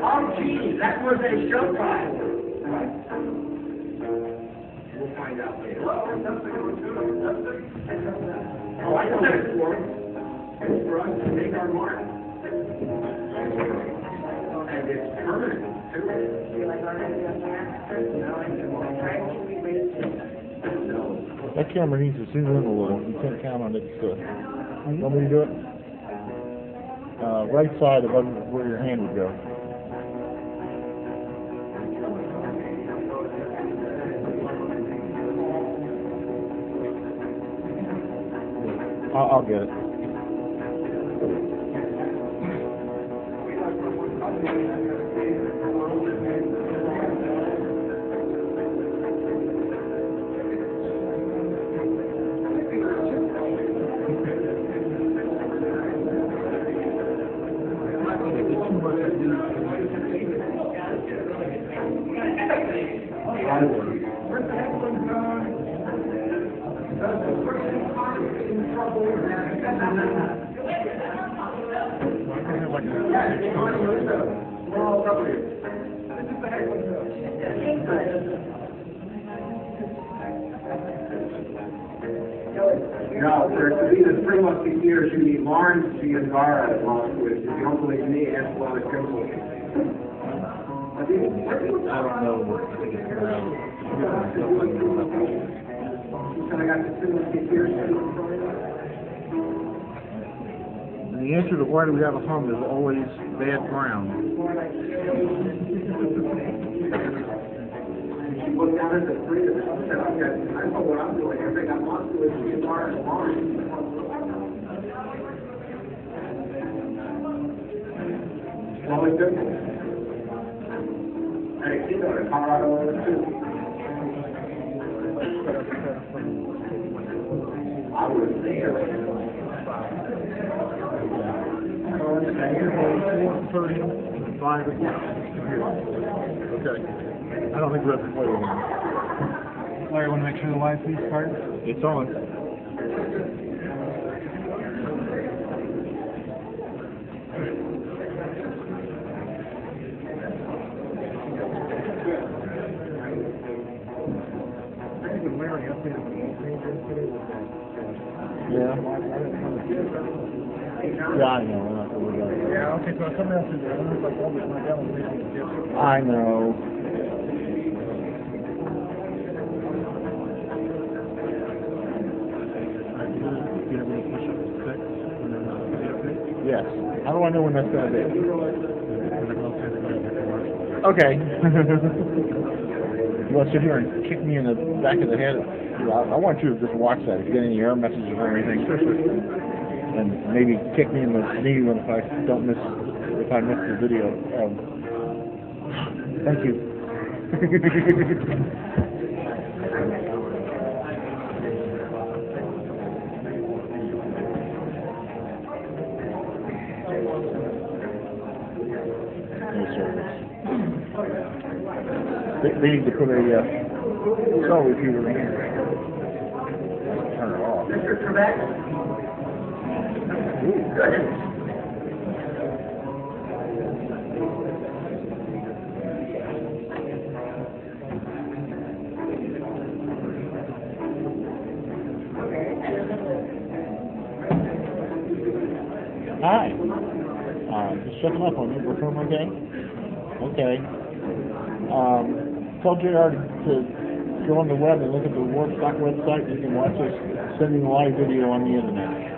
Oh, geez, that was a showtime. We'll find out later. Oh, I know what it's for. It's for us to make our mark. And it's permanent, too. That camera needs to zoom in a little. You can't count on it. Want me to do it? Right side of where your hand would go. I'll get it. No, sir, to be the three musketeers, you need Lawrence, G, and Gara as Moskowitz. If you don't believe me, ask one of the criminals. I don't know. So I got the two musketeers. And the answer to why do we have a hum is always bad ground. She looked down at the three of them and said, okay, I know what I'm doing. If they got Moskowitz, G, and Gara as Lawrence. Well, it's good. Hey, you know, in Colorado, too. I was there. 4:35 o'clock. Okay. I don't think we have to play anymore. Larry, want to make sure the live feed starts? It's on. Yeah. Yeah, I know. I'm not going to worry about it. Yeah, okay, so somebody else is there. I don't know if I told you my demo maybe I know. Yes. How do I know when that's going to be? Okay. You want to sit here and kick me in the back of the head? I want you to just watch that. If you get any error messages or anything, and maybe kick me in the knee when if I miss the video. Thank you. They need to put a cell repeater in here. Turn it off. Mr. Trebek? Ooh, good. Hi. Just checking up on you. We're doing okay? Okay. Tell JR to go on the web and look at the Warpstock website. You can watch us sending live video on the internet.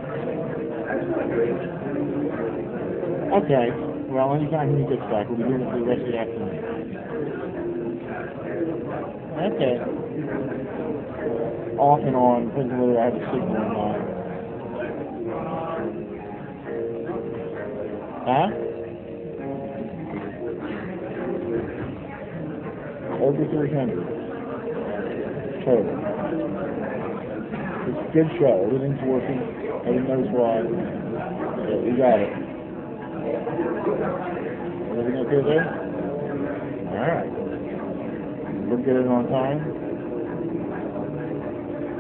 Okay. Well, anytime he gets back, we'll be doing it for the rest of the afternoon. Okay. Off and on, depending whether I have a signal or not. Huh? Over 300 total. It's a good show. Everything's working. Everyone knows why. So we got it. Everything okay there? Alright. We'll get it on time.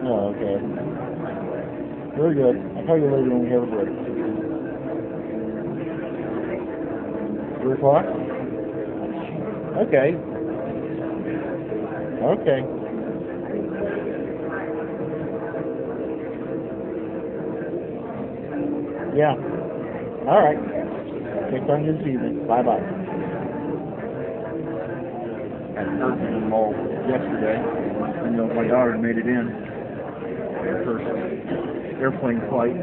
Oh, okay. Very good. I'll call you later when we have a break. 3 o'clock? Okay. Okay. Yeah. All right. Take on you this evening. Bye-bye. I heard from them all yesterday. And my daughter made it in. Her first airplane flight.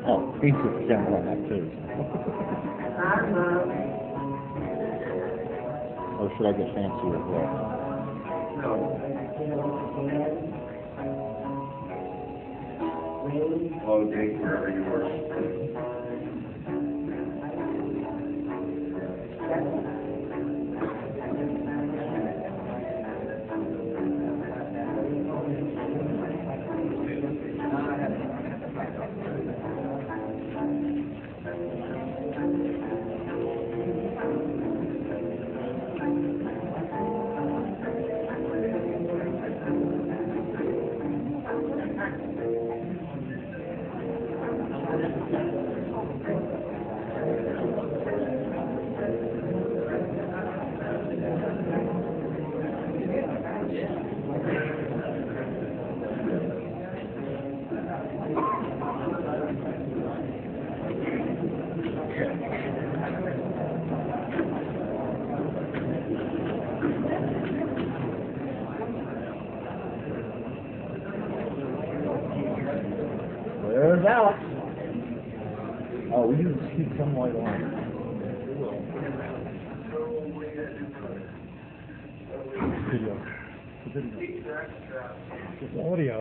Oh, he's just counting on that too. Or should I get fancy as well? No. Oh, Jake, wherever you were. There's Alex. Oh, we need to keep some light on. Video. Just audio.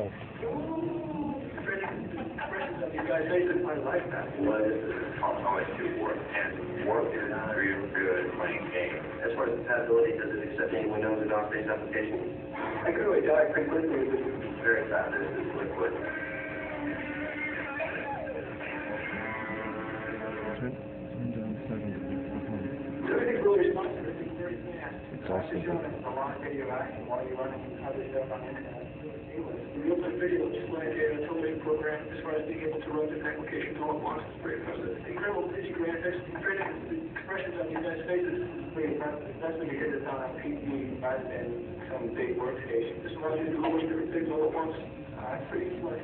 You guys made it my life back. Well, this is always too Warp, and Warp is real good playing games. As far as compatibility, does it accept any Windows and DOS-based applications? I could really die pretty quickly if it's very fast. This is liquid. Everything's really responsive. It's also good. A lot of video action while you're running other stuff on the internet. Real-time video is like a television program as far as being able to run different applications all at once. It's very impressive. Incredible physics graphics, very nice expressions on you guys' faces. Very impressive. That's when you hit this on a PC rather than some big workstation. This allows you to do a whole bunch of different things all at once. It's pretty slick.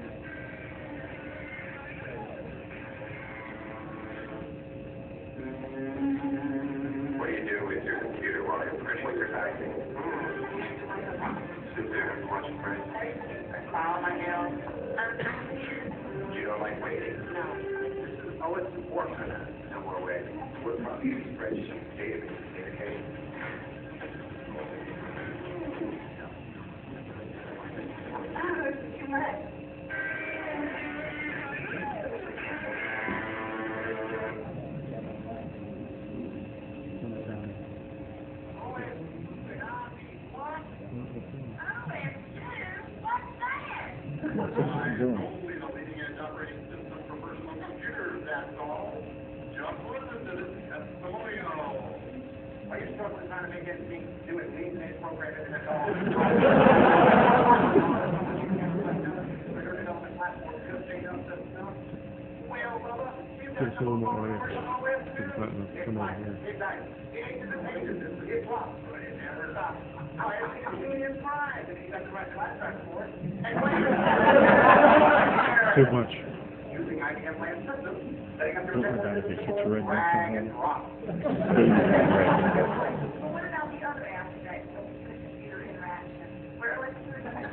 What do you do with your computer while you're printing what you're typing? Sit there and watch it print. File my nails. You don't like waiting? No. Oh, it's important. No more waiting. We're probably using spreadsheet data communication. Oh, it's too much. What's she doing? Are you struggling trying to make anything do it lean-based programming at all? There's a little more audio. There's a button. Come over here. Too much. Don't worry about it. If it hits red, What about the other aspects of computer interaction, where electricity is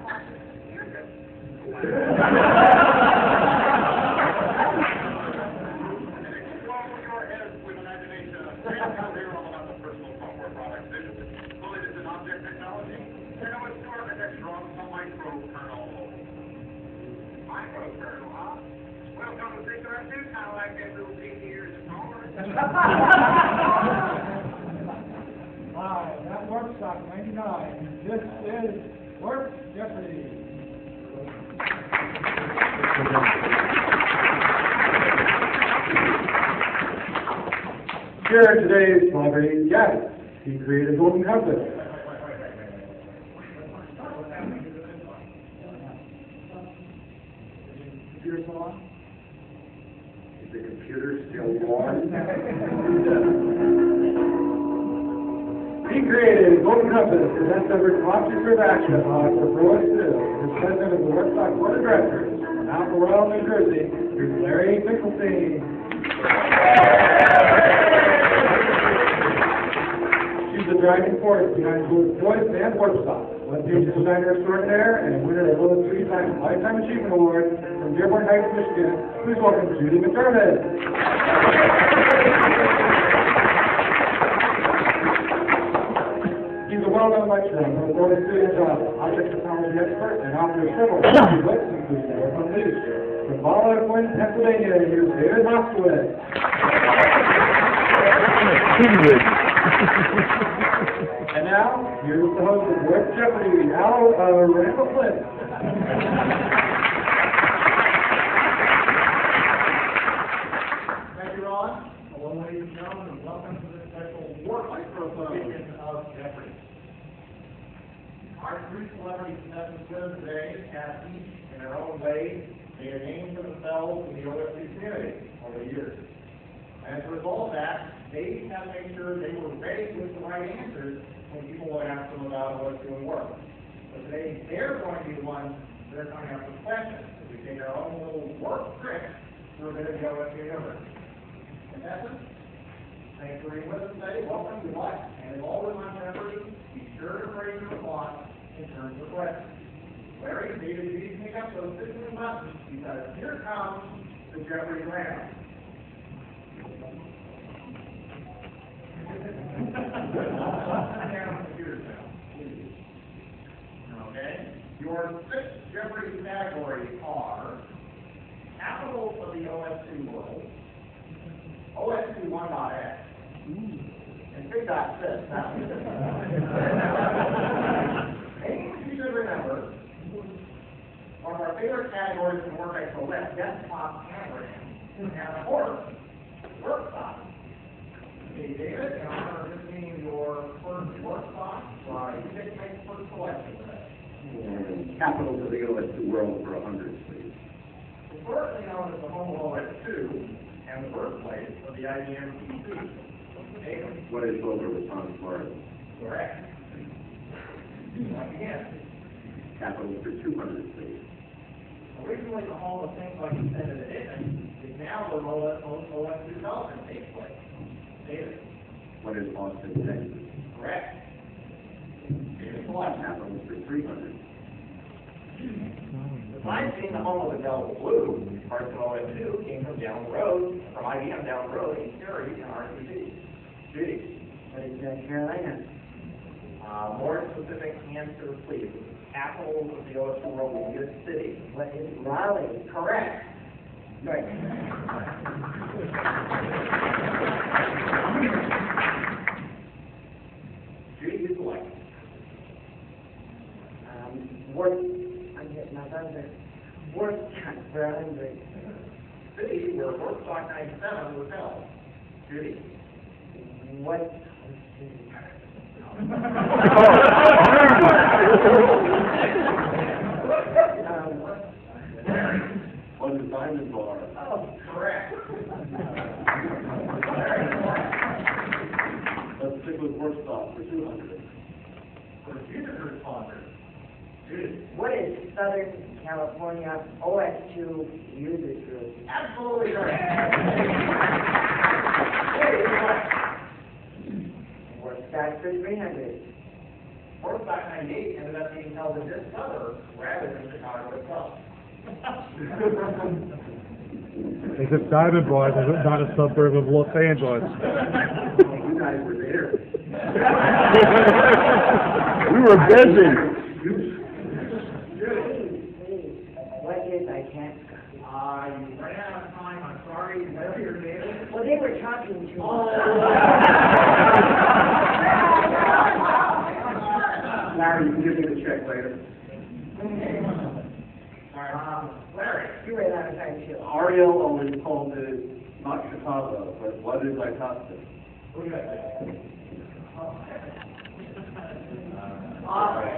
Microkernel, huh? Well, come to think of it, I do kind of like that little teeny ears and motors. Hi, that Warpstock 99. This is Warp Jeopardy. Here today's celebrity guest. He created a golden compass. Computer still on? Is the computer still on? He created a golden compass and then covered options for action for Pro S2. His president of the Warpstock Board of Directors from Mount Laurel, New Jersey, here's Larry Finkelstein. She's the driving force behind both Voice and Warpstock. One-page designer extraordinaire and winner of both 3-time Lifetime Achievement Award from Dearborn Heights, Michigan. Please welcome Judy McDermott. He's a well-known lecturer on the Florida Student Object Technology expert and author of several books, including Work Unleashed. From Ballard Point, Pennsylvania, here's David Moskowitz. And now, here's the host of Jeopardy, Randall Flynn. Thank you, Ron. Hello, ladies and gentlemen, and welcome to this special Warpstock edition of Jeopardy. Our three celebrity contestants with us today have each, in their own way, made a name for themselves in the OSU community over the years. And as a result of that, they have made sure they were ready with the right answers when people would ask them about OSU and work. So today, they're going to be the ones that are coming up with questions. So we take our own little work tricks for a bit of the OSU universe. Contestants, thanks for being with us today. Welcome, good luck. And as always on Jeopardy, be sure to phrase your response in terms of questions. Larry, David, you need to pick up those 15 buttons because here comes the Jeopardy round. Okay. Your 6 Jeopardy categories are capitals of the OSU world, OSU 1.x, and Big Dot 6. Names you should remember. One of our favorite categories in Work Select, desktop anagrams, and of course, Warpstock. Okay, David, in honor of this being your first Warpstock, you get to make the first selection today. Capitals of the OSU world for 100, please. Historically known as the home of OS2 and the birthplace of the IBM PC. David. What is Boca Raton, Florida? Correct. Once again. Capitals for 200, please. Originally the home of things like extended edition is now the OS2 development takes place. David. What is Austin, Texas? Correct. David select. Capitals for 300. Besides being the home of the Delta Blue, parts of OS2 came from down the road, from IBM down the road in Cary and RCC. Judy. What is Carolina? More specific answer, please. Capital of the OSU world will be a city. What is Raleigh? Correct. Right. Judy, you select. I'm getting my thunder. Warpstock for 100. City where Warpstock 97 was held. Judy. What? What is Diamond Bar? Oh, correct. Let's stick with Warpstock for 200. For future responders. Judy. What is Southern California OS2 user group? Absolutely correct. Warpstock for 300. Warpstock 98 ended up being held in this suburb rather than Chicago itself. Is it Diamond Bar? Is it not a suburb of Los Angeles? You guys were there. We were busy. Please. What is I can't. You ran out of time. I'm sorry. Whatever your name is. Well, they were talking to me. Larry, you can give me the check later. Larry. You ran out of time, too. Ariel always called it not Chicago, but what is Icosta? What do you guys think? All right.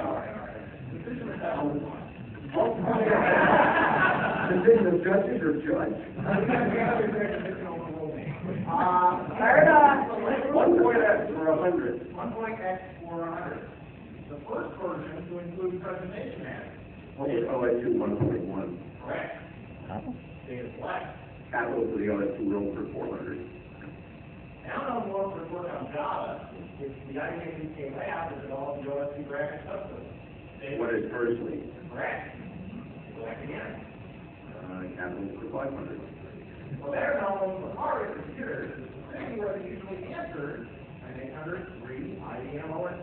Decision of judges or judge? Fair enough. 1.x for 100. 1.x for 100. The first version to include presentation matter. What was OS2 1.1? Correct. Data select. Capital for the OS2 roll for 400. Now I'm going to work on Java, which the IBM UK lab has developed the OS2 graphics subsystem. What is firstly? Correct. Select again. Capital for 500. Well, they're known for hardware computers, anywhere they usually answered, and 800 read IBM OS2.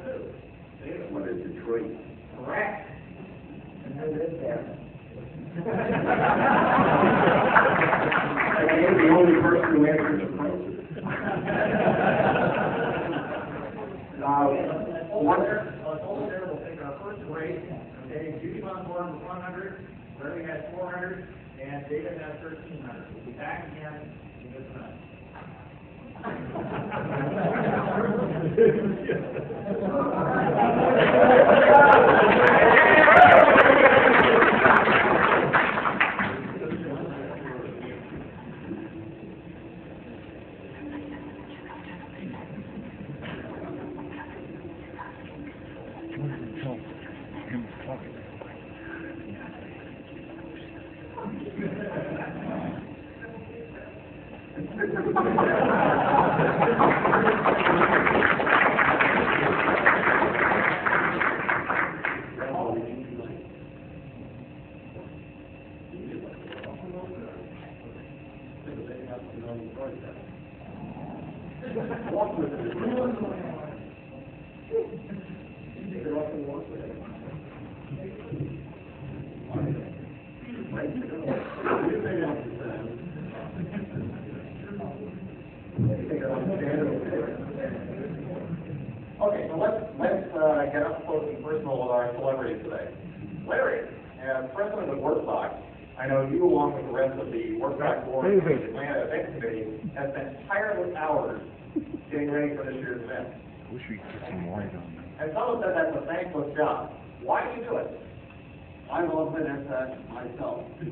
What is Detroit? Correct. And who lives there? I am the only person who answers the phone. All there will take our first rate, okay, Judy on board with 100, Larry has 400, and David has 1,300. We'll be back again in just a minute. Okay, so let's get up close and personal with our celebrities today. Larry, as president of Warpstock, I know you, along with the rest of the Warpstock board and the Atlanta Event Committee, have spent tireless hours getting ready for this year's event. I wish we could get some light on that. And some have said that's a thankless job. Why do you do it? I'm often at that myself. I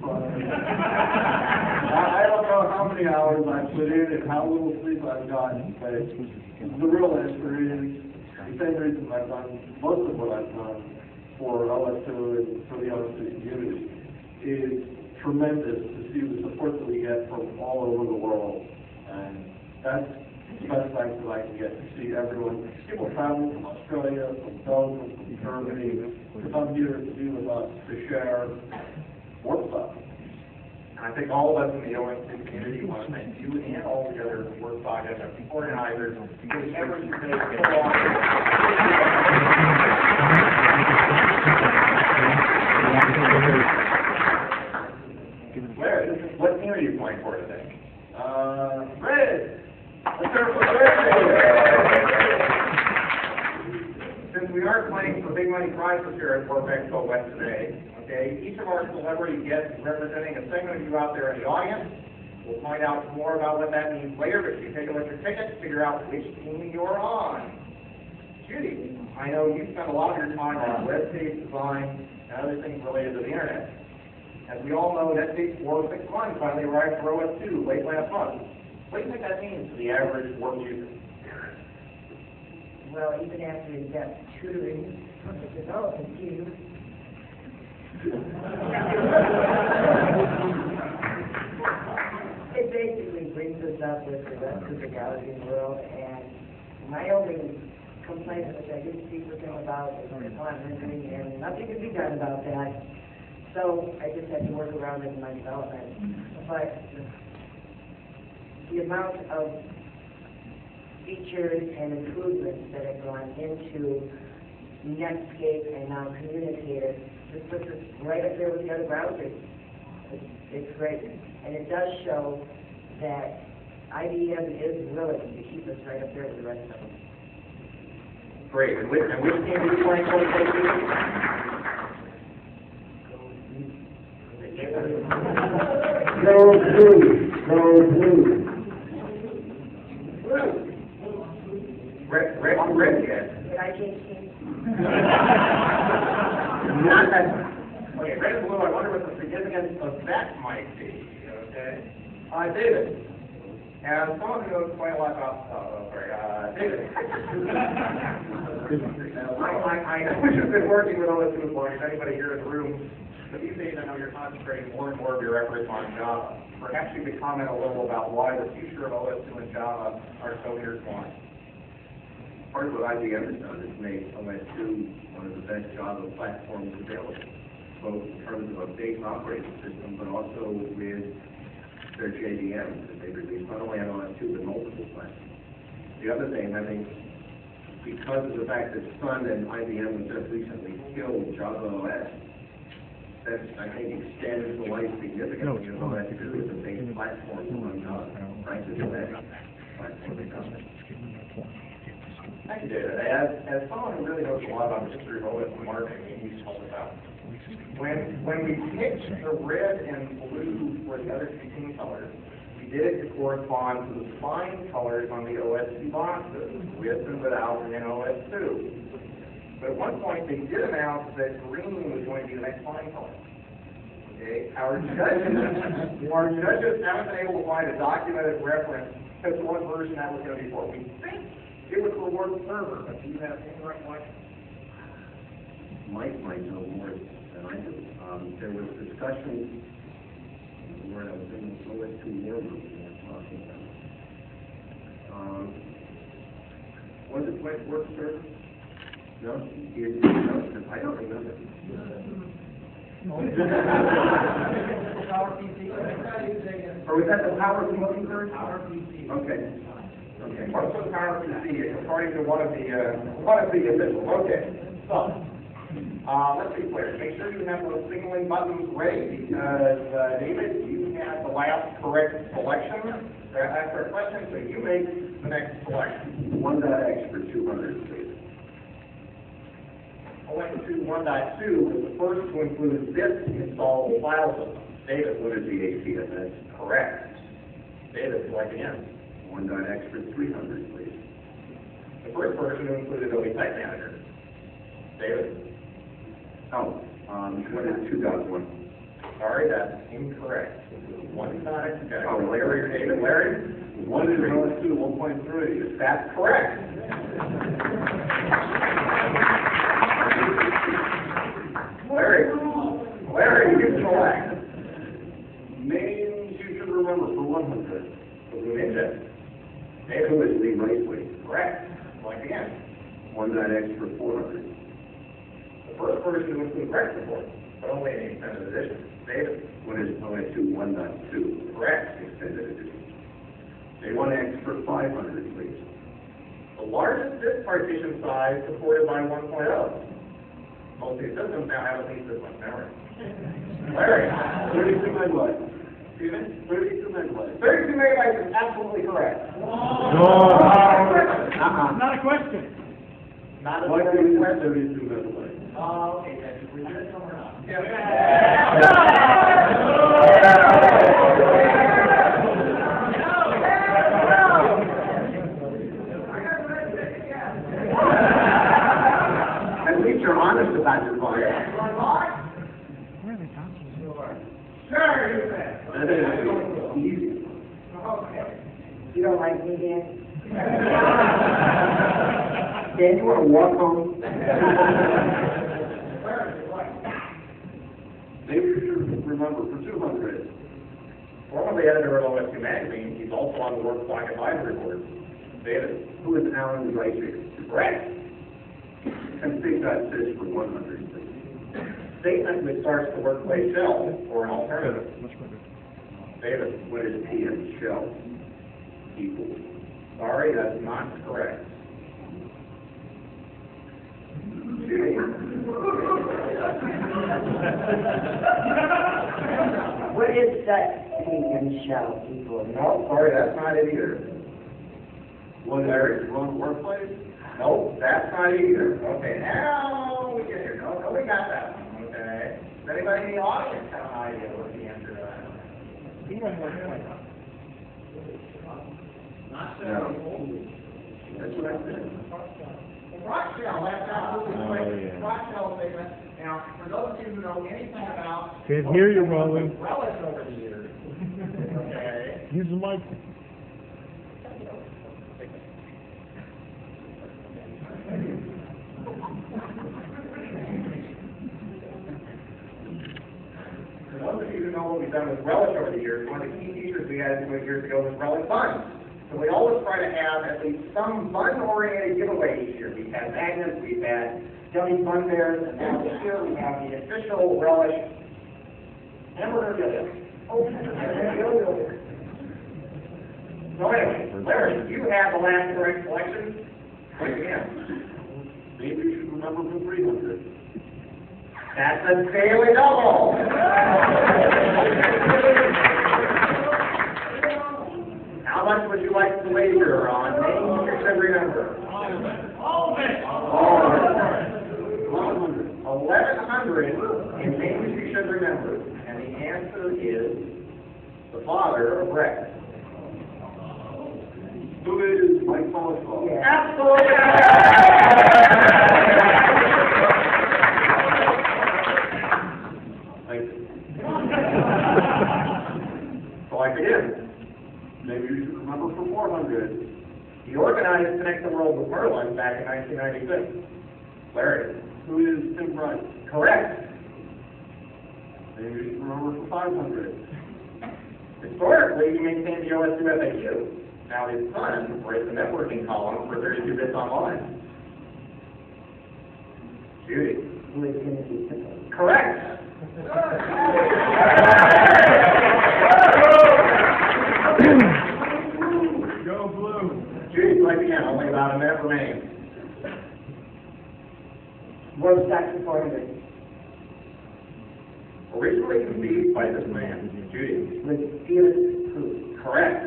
don't know how many hours I've put in and how little sleep I've gotten, but the real answer is the same reason I've done most of what I've done for OS2 and for the OS2 community. It is tremendous to see the support that we get from all over the world, and that's the best thanks that I can get, to see everyone, people traveling from Australia, from Belgium, from Germany, to come here to be with us, to share Warpstock. And I think all of us in the OS2 community want to thank you and all the other Warpstock as organizers for the efforts you take so long. Larry, what team are you playing for today? Red! Let's start with Red. Since we are playing for big money prizes here at Warp Expo West today, okay, each of our celebrity guests is representing a segment of you out there in the audience. We'll find out more about what that means later, but you take a look at your tickets, figure out which team you're on. Judy, I know you spend a lot of your time on web page design and other things related to the internet. As we all know, NetScape 4.6.1 finally arrived for OS2 late last month. What do you think that means to the average Warp user? Well, even after he got tutoring from the development team, it basically brings us up with the rest of the gallery world, and my only complaint, which I did speak with him about, is the font rendering, and nothing can be done about that. So I just had to work around it in my development. But the amount of features and improvements that have gone into Netscape and now Communicator just puts us right up there with the other browsers. It's great. And it does show that IBM is willing to keep us right up there with the rest of them. Great. And which team are you playing for? Go blue! Go blue! Not that. Okay, red and blue, I wonder what the significance of that might be, okay? David. And someone who knows quite a lot about, David. I know you've been working with OS2 as long as anybody here in the room, but these days I know you're concentrating more and more of your efforts on Java. Perhaps you could comment a little about why the future of OS2 and Java are so intertwined. Part of what IBM has done is made OS2 one of the best Java platforms available, both in terms of a base operating system, but also with their JVMs that they released, not only on OS2, but multiple platforms. The other thing, I think, because of the fact that Sun and IBM just recently killed Java OS, that, I think, extends the life significantly of OS2 as a base platform on Java, right? The best platform in Java. Thank you, David. As someone who really knows a lot about the history of OS and marketing, you need to help us out. When we picked the red and blue for the other two team colors, we did it to correspond to the spine colors on the OS2 boxes, with and without in OS2. But at one point, they did announce that green was going to be the next spine color. Okay? Our judges haven't been able to find a documented reference as to what version that was going to be for. We think it was for Word Server, but do you have any recollection? Mike might know more than I do. There was discussion where I was in the OS2 war room we were talking about. Was it like Word Server? No? No, I don't remember. Or was that the Power PC version? Power PC. Okay. Okay. What's the Power PC? According to one of the officials. Okay. So, let's be clear. Make sure you have those signaling buttons ready because, David, you have the last correct selection. After a question, so you make the next selection. 1.x for 200, please. OS2 1.2 was the first to include this installable file system. David, What is the ACFS? correct. David, select again. 1.x for 300, please. The first version included Adobe Site Manager. David? Oh, what is 2.1? Sorry, that's incorrect. 1.x. Oh, Larry or David? Larry? 1 is OS2 1.3. That's correct. Larry, you select. Names you should remember for 100. The Blue Ninja. David, who is Lee Raceway? Correct. Select again. 1.x for 400. The first version includes rec support, but only in the extended edition. David? What is OS2 1.2? Correct. Extended edition. 1x for 500, please. The largest disk partition size supported by 1.0. Most of these systems now have at least this much memory. Larry? 32 megabytes. Excuse me? 32 megabytes. 32 megabytes is absolutely correct. Not a question. Not a Why very do question. 32 megabytes? Okay, then we did it somewhere else. At least you're honest about your bias. Sure, you bet. That is easy. You don't like me, Dan? Dan, you want to walk home? Maybe you should remember for 200. Formerly editor of OS2 magazine, he's also on the Warpstock advisory board. David? Who is Alan Reicher? Correct. And state.sys for 100, please. Statement which starts the workplace shell or an alternative. David? What is PM shell? Equals. Sorry, that's not correct. What is that pagan shell equal? No, sorry, that's not it either. What is wrong workplace? Nope, that's not it either. Okay, now we get here. No, we got that one. Okay. Does anybody in the audience have an idea what the answer to that is? No. That's what I said. Rockshell, that's absolutely Oh, correct. yeah. Rockshell statement. Now, for those of you who know anything about Can't hear you, Roland. relics over the years, okay, Use the mic. for those of you who know what we've done with relics over the years, one of the key features we had years ago was relic funds. So we always try to have at least some fun-oriented giveaway each year. We've had magnets, we've had dummy fun bears, and now this year we have the official relic hamburger yo-yo. So anyway, Larry, you have the last correct selection. Once again, Maybe you should remember the 300. that's a daily double. How much would you like to wager on name your every number? All of it. 1,100 in names you should remember. And the answer is the father of Rex. Who is Mike Follislaw? Absolutely. Thank you. Select again. Maybe you should remember for 400. He organized Connect the World with Merlin back in 1996. Larry. Who is Tim Bright? Correct. Maybe you should remember for 500. Historically, he maintained the OS2 FAQ. Now his son writes the networking column for 32 Bits Online. Judy. Correct. Go blue. Judy, select again. Only about a minute remaining. Warpstock 400. Originally conceived by this man, Judy. With Felix Cruz. Correct.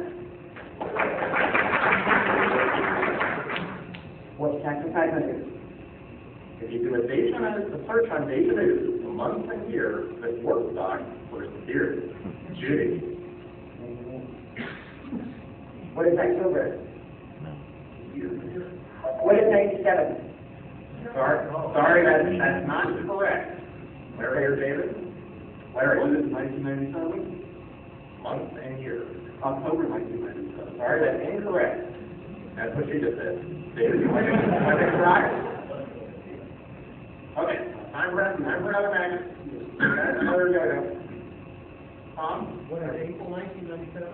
Warpstock 500. If you do a search on data news, the month and year that Warpstock first appeared, Judy. What is October? What is 97? Sorry, that's not correct. Larry or David? Larry. What is 1997? Month and year. October 1997. Sorry, that's incorrect. That's what she just said. David, you want to try? Okay, time for another magnet. That's another go-go. Tom? What is April 1997?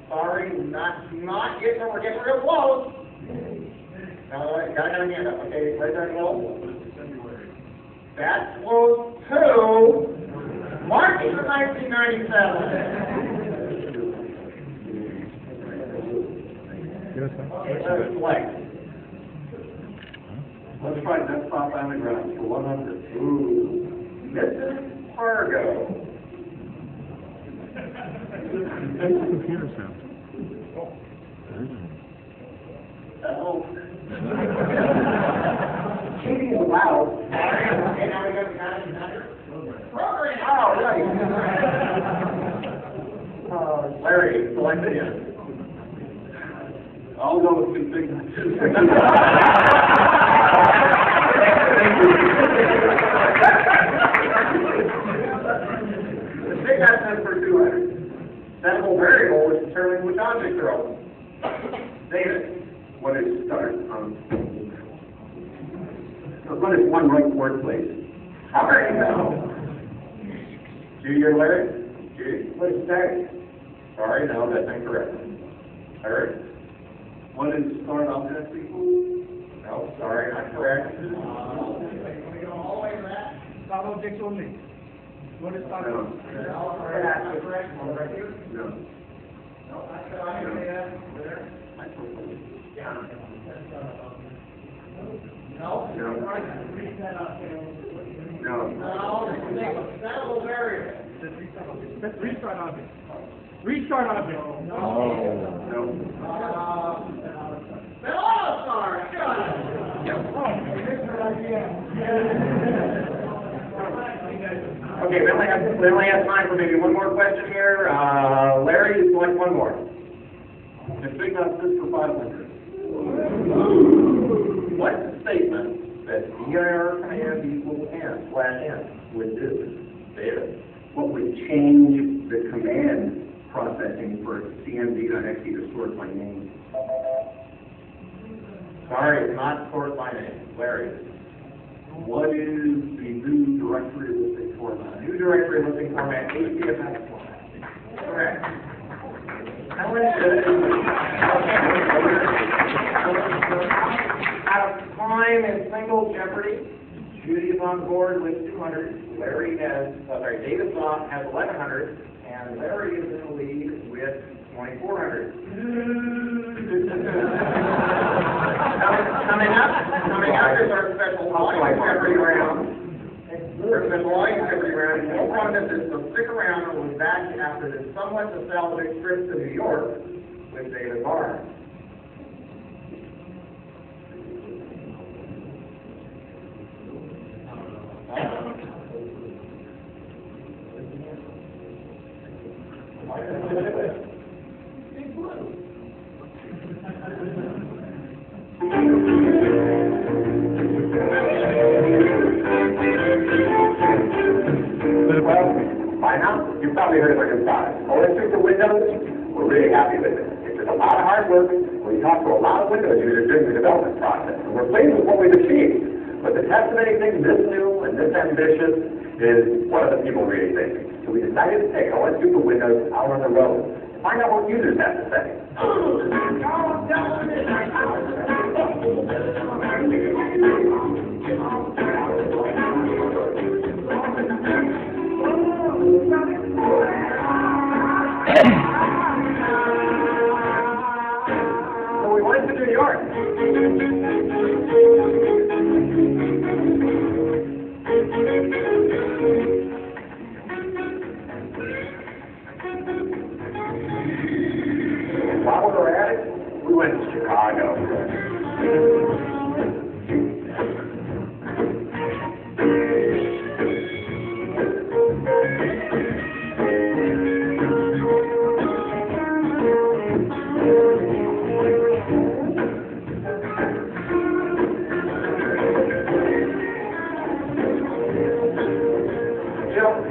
Sorry, not yet, no, we're getting real close. No, got a hand up, okay, right there in the middle. That's close to March of 1997. Yes, Okay, let's select. Let's try desktop anagrams for 100. Ooh, Mrs. Fargo. That's the computer sound. Oh. Cheating is allowed. Okay, now we got program. Oh, right. Larry, select again. I'll go with config. The big estimate for 200. Settable variable is determining which objects are open. David. What is start? What is one right workplace? How are you know? Judy or Larry? Judy? What is start? Sorry, no, that's incorrect. Larry? What is start object equal? No, sorry, not correct. Start objects only. What is start No. objects? Not correct. No. No, I can say that. There. Yeah. No? No. No. No, settable variable. That's restart object. Restart object. Oh. No. Oh, sorry, Okay, we only have time for maybe one more question here. Larry, you select one more. Config.sys for 500. What statement that dir command equals n/n would do? David? What would change the command processing for cmd.exe to sort by name? Sorry, it's not sort by name. Larry. What is the new directory listing format? New directory listing format, HTML format. Correct. How many out of time in single Jeopardy? Judy is on board with 200. Larry has, David has 1,100, and Larry is in the lead with 2,400. Coming up is our special volume Jeopardy round. Our special volume Jeopardy round. No promises, so stick around, and we'll be back after this somewhat nostalgic trip to New York with David Barnes. By now, you've probably heard of our new product. OS2 for Windows, we're really happy with it. It's just a lot of hard work. We talked to a lot of Windows users during the development process, and we're pleased with what we've achieved. But the test of anything this new and this ambitious is what other people really think. So we decided to take OS2 for Windows out on the road to find out what users have to say. So we went to New York. While we were at it, we went to Chicago.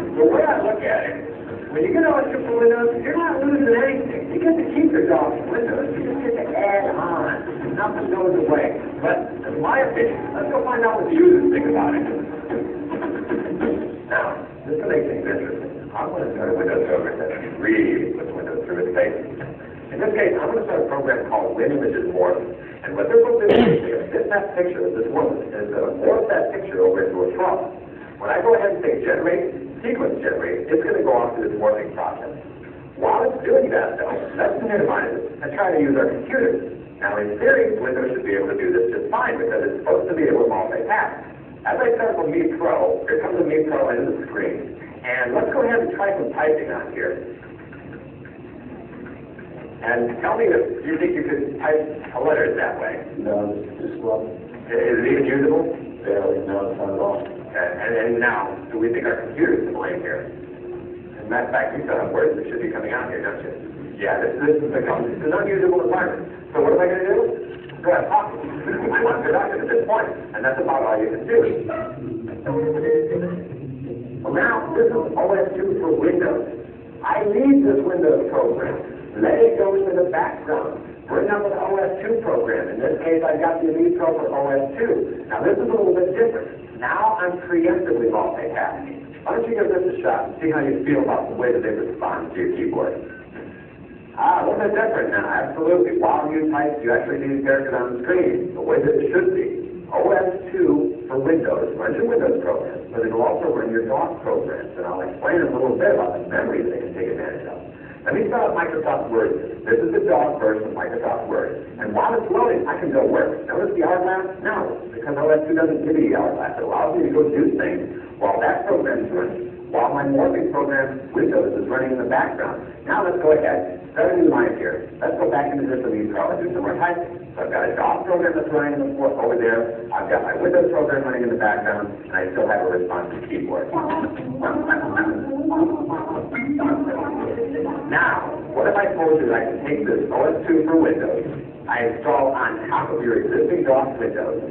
The way I look at it, when you get OS2 for Windows, you're not losing anything. You get to keep your dog in Windows. You just get to add on. Nothing goes away. But, in my opinion, let's go find out what the users think about it. Now, just to make things interesting, I'm going to start a Windows server that really puts Windows through its paces. In this case, I'm going to start a program called WinImages Morph. And what they're going to do is get that picture of this woman and going to morph that picture over into a frog. When I go ahead and say sequence generate, it's going to go off to this morphing process. While it's doing that, though, let's minimize it and try to use our computers. Now, in theory, Windows should be able to do this just fine because it's supposed to be able to multitask. As I start with Meet Pro, here comes the Meet Pro into the screen. And let's go ahead and try some typing on here. And tell me if you think you could type a letter that way. No, just slow. Is it even usable? Barely, no, it's not at all. And now, do we think our computer's to blame here? As a matter of fact, you still have words that should be coming out here, don't you? Yeah, this is an unusable environment. So what am I going to do? Go ahead, talk. I'm unproductive at this point, and that's about all you can do. Well, now, this is OS2 for Windows. I need this Windows program. Let it go to the background. Bring up an OS2 program. In this case, I got the Elite Pro for OS2. Now, this is a little bit different. Now, I'm preemptively multitasking. Why don't you give this a shot and see how you feel about the way that they respond to your keyboard? A little bit different now, absolutely. While you type, you actually see the characters on the screen, the way that it should be. OS2 for Windows runs your Windows programs, but it'll also run your DOS programs, and I'll explain a little bit about the memory that they can take advantage of. Let me start with Microsoft Word. This is the DOS version of Microsoft Word. And while it's loading, I can go work. Notice the hourglass? No, because OS2 doesn't give you the hourglass. It allows me to go do things while that program is running. While my morphing program, Windows, is running in the background. Now let's go ahead. Start a new line here. Let's go back into this Elite Pro and do some more typing. So I've got a DOS program that's running over there. I've got my Windows program running in the background, and I still have a responsive keyboard. Now, What if I told you that I can take this OS2 for Windows, I install on top of your existing DOS Windows,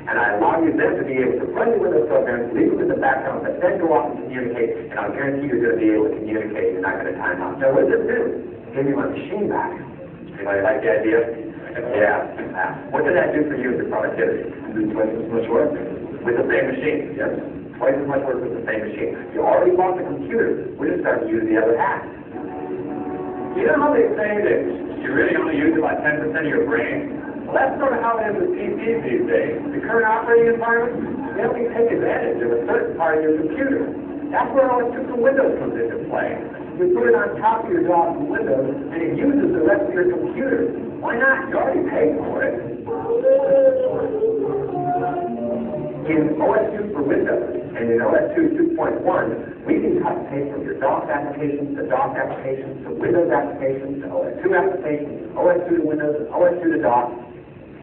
and I allow you then to be able to run your Windows programs, leave them in the background, but then go off and communicate, and I'll guarantee you're going to be able to communicate. You're not going to time out. Now, what does it do? Give me my machine back. Anybody like the idea? Yeah. What did that do for you in your productivity? Twice as much work. With the same machine, yes. Twice as much work with the same machine. You already bought the computer. We're just starting to use the other half. You know how they say that you really only use about 10% of your brain? Well, that's sort of how it is with PCs these days. The current operating environment, they only take advantage of a certain part of your computer. That's where OS2 for Windows comes into play. You put it on top of your DOS and Windows, and it uses the rest of your computer. Why not? You already paid for it. In OS2 for Windows and in OS2 2.1, we can cut and paste from your DOS applications to DOS applications to Windows applications to OS2 applications, OS2 to Windows, and OS2 to DOS.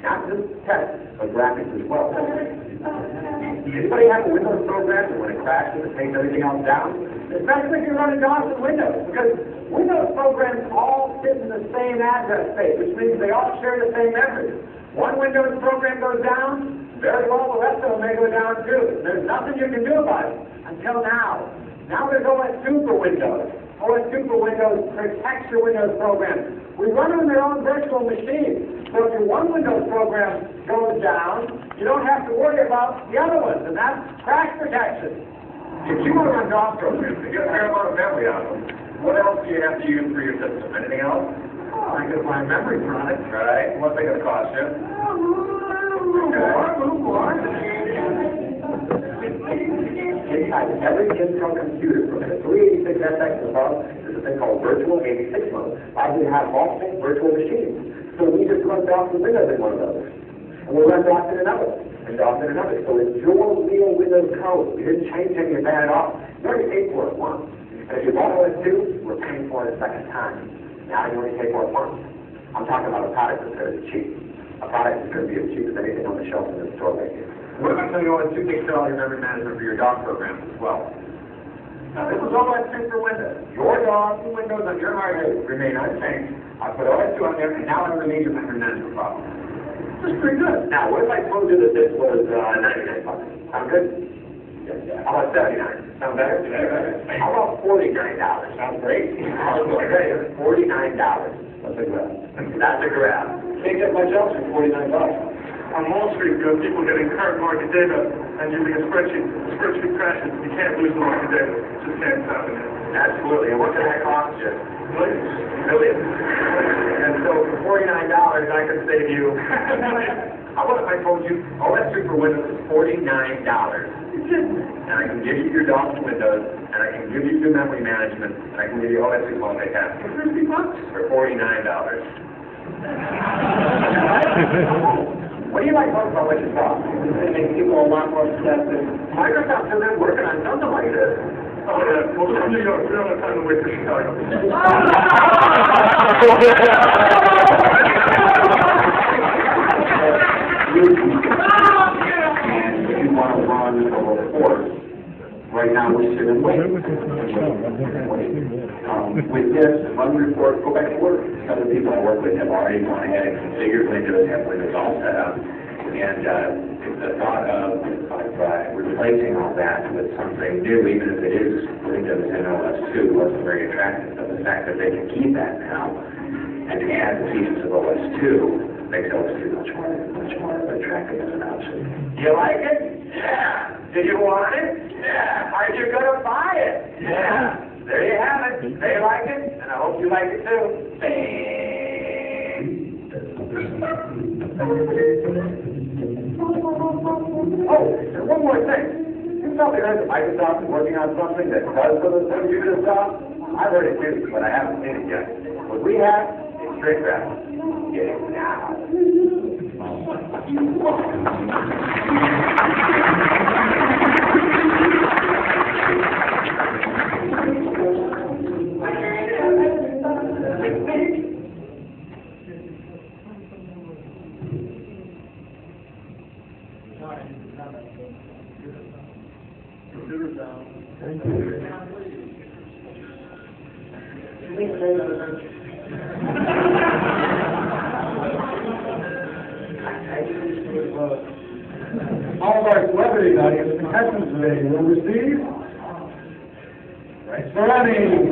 Not just text, but graphics as well. Anybody have a Windows program that when it crashes, it takes everything else down? Especially if you're running DOS and Windows, because Windows programs all fit in the same address space, which means they all share the same memory. One Windows program goes down, very well, the rest of them may go down too. There's nothing you can do about it until now. Now there's OS2 for Windows. OS2 for Windows protects your Windows programs. We run them on their own virtual machines. So if your one Windows program goes down, you don't have to worry about the other ones, and that's crash protection. If you want to run DOS programs, you get a fair amount of memory out of them. What else do you have to use for your system? Anything else? Oh, I can find memory products. Right. What's it going to cost you? Inside every Intel computer, from the 386SX and above, there's a thing called virtual 86 mode. I do have multiple virtual machines. So we just run DOS and Windows in one of those. And we'll run DOS in another, and DOS in another. So it's your real Windows code. We didn't change any of that at all. You already paid for it once. And if you bought OS2, we're paying for it a second time. Now you only pay for it once. I'm talking about a product that's very cheap. A product that's going to be as cheap as anything on the shelf in the store right here. What about telling you OS2 takes care of all your memory management for your DOS programs as well? Now this is OS2 for Windows. Your DOS and Windows on your hard disk remain unchanged. I put OS2 on there, and now I don't have a major memory management problem. This is pretty good. Now, what if I told you that this was $99? Sound good? How about $79? Sound better? How about $49? Sounds great. Okay, $49. That's a grab. That's a grab. Can't get much else for $49. On Wall Street, you have people getting current market data and using a spreadsheet. The spreadsheet crashes. You can't lose the market data. It just can't happen. Absolutely. And what can that cost you? Millions. Millions. And so for $49, I could save you. How about if I told you OS2 for Windows is $49? And I can give you your DOS and Windows, and I can give you your memory management, and I can give you OS2 multicast for $50 for $49. What do you like most about what you saw? It's going to make people a lot more receptive. Microsoft's been working on something like this. Oh, yeah. Well, from New York. We don't have time to wait for Chicago. And if you want to run a report, right now we're sitting waiting. With this, run the report, go back to work. Some of the people I work with have already gone ahead and configured Windows, have Windows all set up. And the thought of replacing all that with something new, even if it is Windows and OS2, wasn't very attractive. But the fact that they can keep that now and add the features of OS2 makes OS2 much more attractive as an option. You like it? Yeah. Did you want it? Yeah. Are you going to buy it? Yeah. There you have it. They like it, and I hope you like it too. Oh, and one more thing. You probably heard that Microsoft is working on something that does some of the things you just saw. I've heard it too, but I haven't seen it yet. What we have is straight graphics. Get it now. Computer down. Thank you. audience contestants today will receive rights for running.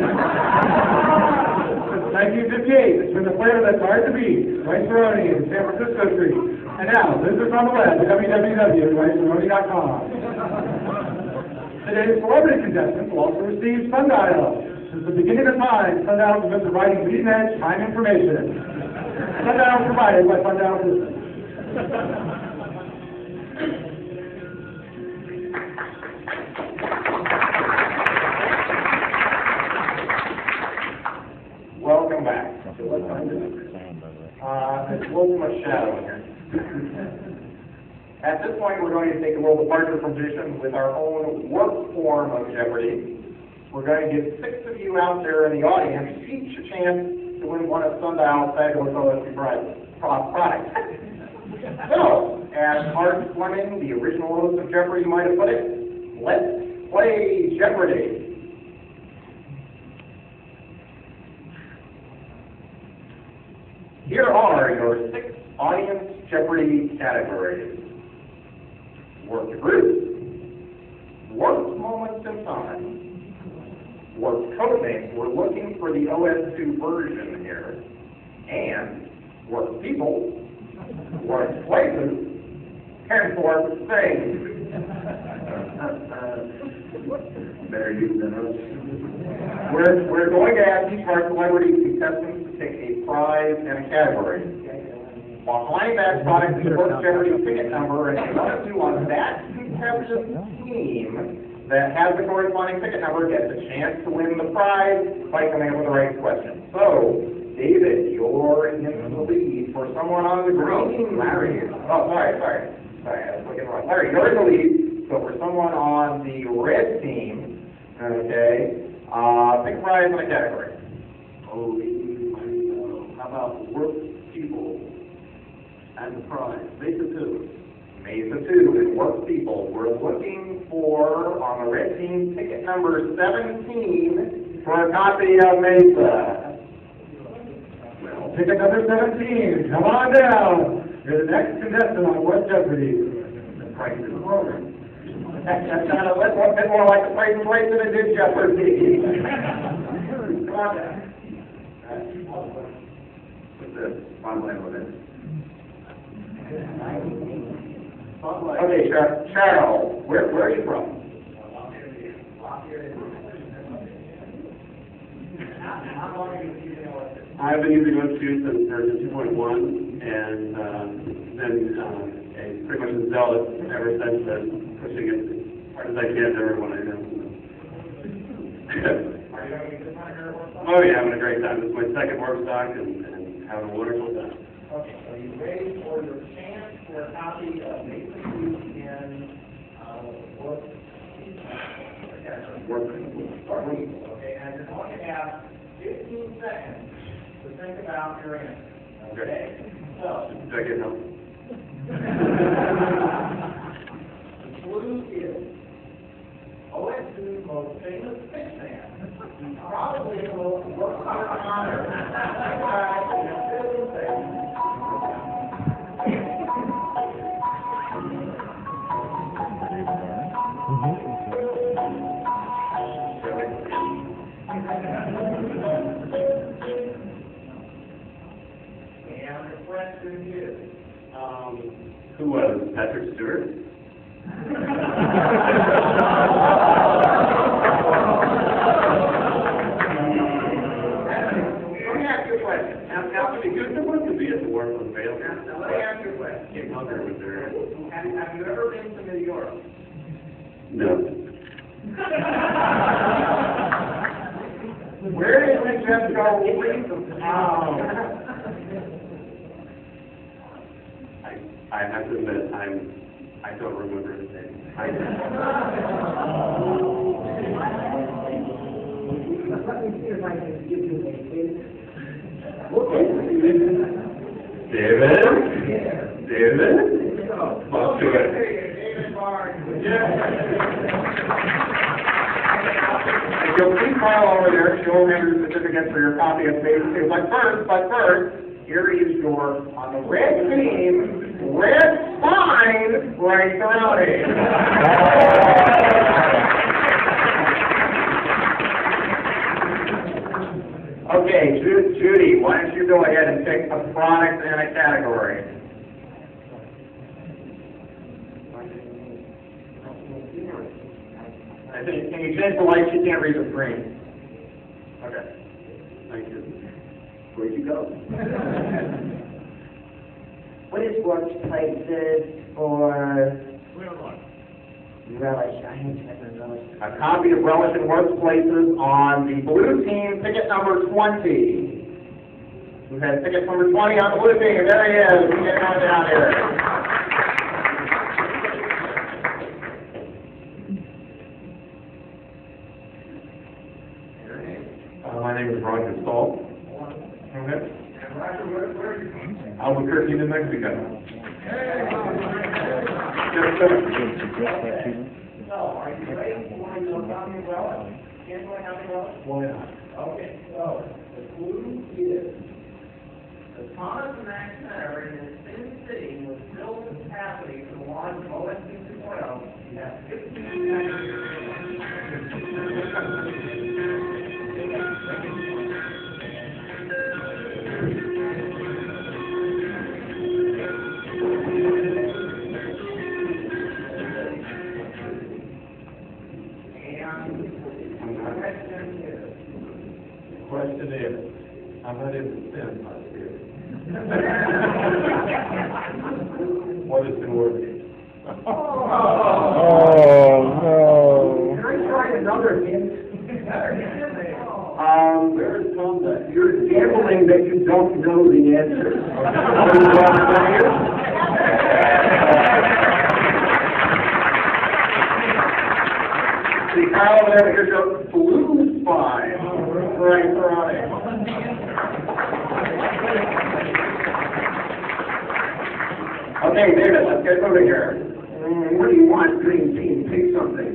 Since 1958, it's been a flavor that's hard to beat. Rights for running in San Francisco Street. And now, visit us on the web at www.rightsforrunning.com. Today's celebrity contestants will also receive Sundial. Since the beginning of time, Sundial has been providing leading-edge time information. Sundial provided by Sundial Systems. Welcome back. There's a little too much shadow in here. At this point, we're going to take a little departure from tradition with our own work form of Jeopardy. We're going to give 6 of you out there in the audience each a chance to win one of Sundial's fabulous OSP products. So, as Art Fleming, the original host of Jeopardy, might have put it, let's play Jeopardy! Here are your 6 audience Jeopardy categories. Work group, work moments in time, work coding, we're looking for the OS2 version here, and work people, work places, and work things. Better use than us. We're going to ask each of our celebrity contestants to pick a prize and a category. Behind that prize is the first Jeopardy ticket number, and one of you on that contestant team that has the corresponding ticket number gets a chance to win the prize by coming up with the right question. So, David, you're in the lead. For someone on the green, Larry. Oh, sorry, I was looking wrong. Larry, you're in the lead. So for someone on the red team, okay, pick a prize and a category. Oh, how about work people and the prize? Mesa 2. Mesa 2 and work people. We're looking for, on the red team, ticket number 17 for a copy of Mesa. Well, Ticket number 17, come on down. You're the next contestant on West Jeopardy. The price is wrong. That sounded a little bit more like the price and place than it did Jeopardy. Come on down. Put the spotlight on it. Okay, Cheryl, where are you from? I've been using OS2 since version 2.1, and then pretty much been zealous ever since then, pushing it as hard as I can to everyone I know. Oh yeah, having a great time. This is my second Warpstock and having a wonderful time. Okay, so you ready for your chance for a copy of Mesa 2 and work? Okay, and you're going to have 15 seconds to think about your answer. Okay? So, Do I get help? the clue is OS2's most famous fish man. He probably will work on honor. And the question is, Who was Patrick Stewart? let me ask you a question. Now, There wasn't be at the War from Vale. let me ask you a question. King Hunter was there. Have you ever been to New York? No. Where did the Jeff go? I have to admit, I don't remember his name. Let me see if I can give you a hint. David? David? Let's do it. So please file over there, show him your certificate for your copy of Phase 2. But first, here is your, on the red team, Red spine, right brownie. Okay, Judy, why don't you go ahead and pick a product and a category? I think, can you change the light? She can't read the screen. Okay. Thank you. Where'd you go? What is Workplaces for Relish? I hate typing Relish. A copy of Relish and Workplaces on the blue team, ticket number 20. Who has ticket number 20 on the blue team? There he is. We get on down here. My name is Roger Stahl. Albuquerque, New Mexico. So, are you ready for your copy of Relish? Can you have Relish? Why not? Okay, so the clue is the Thomas and Mack Center in the Sin City was built to capacity for the launch of OSP 2.0. You have 15 Question is, I'm not into sin, my spirit. What has been working? Oh, no. Can I try another hint? Where is Tom that? You're gambling that you don't know the answer. See, Kyle over there, here's your blue spine. Right, right. Okay, David, let's get over here. What do you want, green team? Pick something.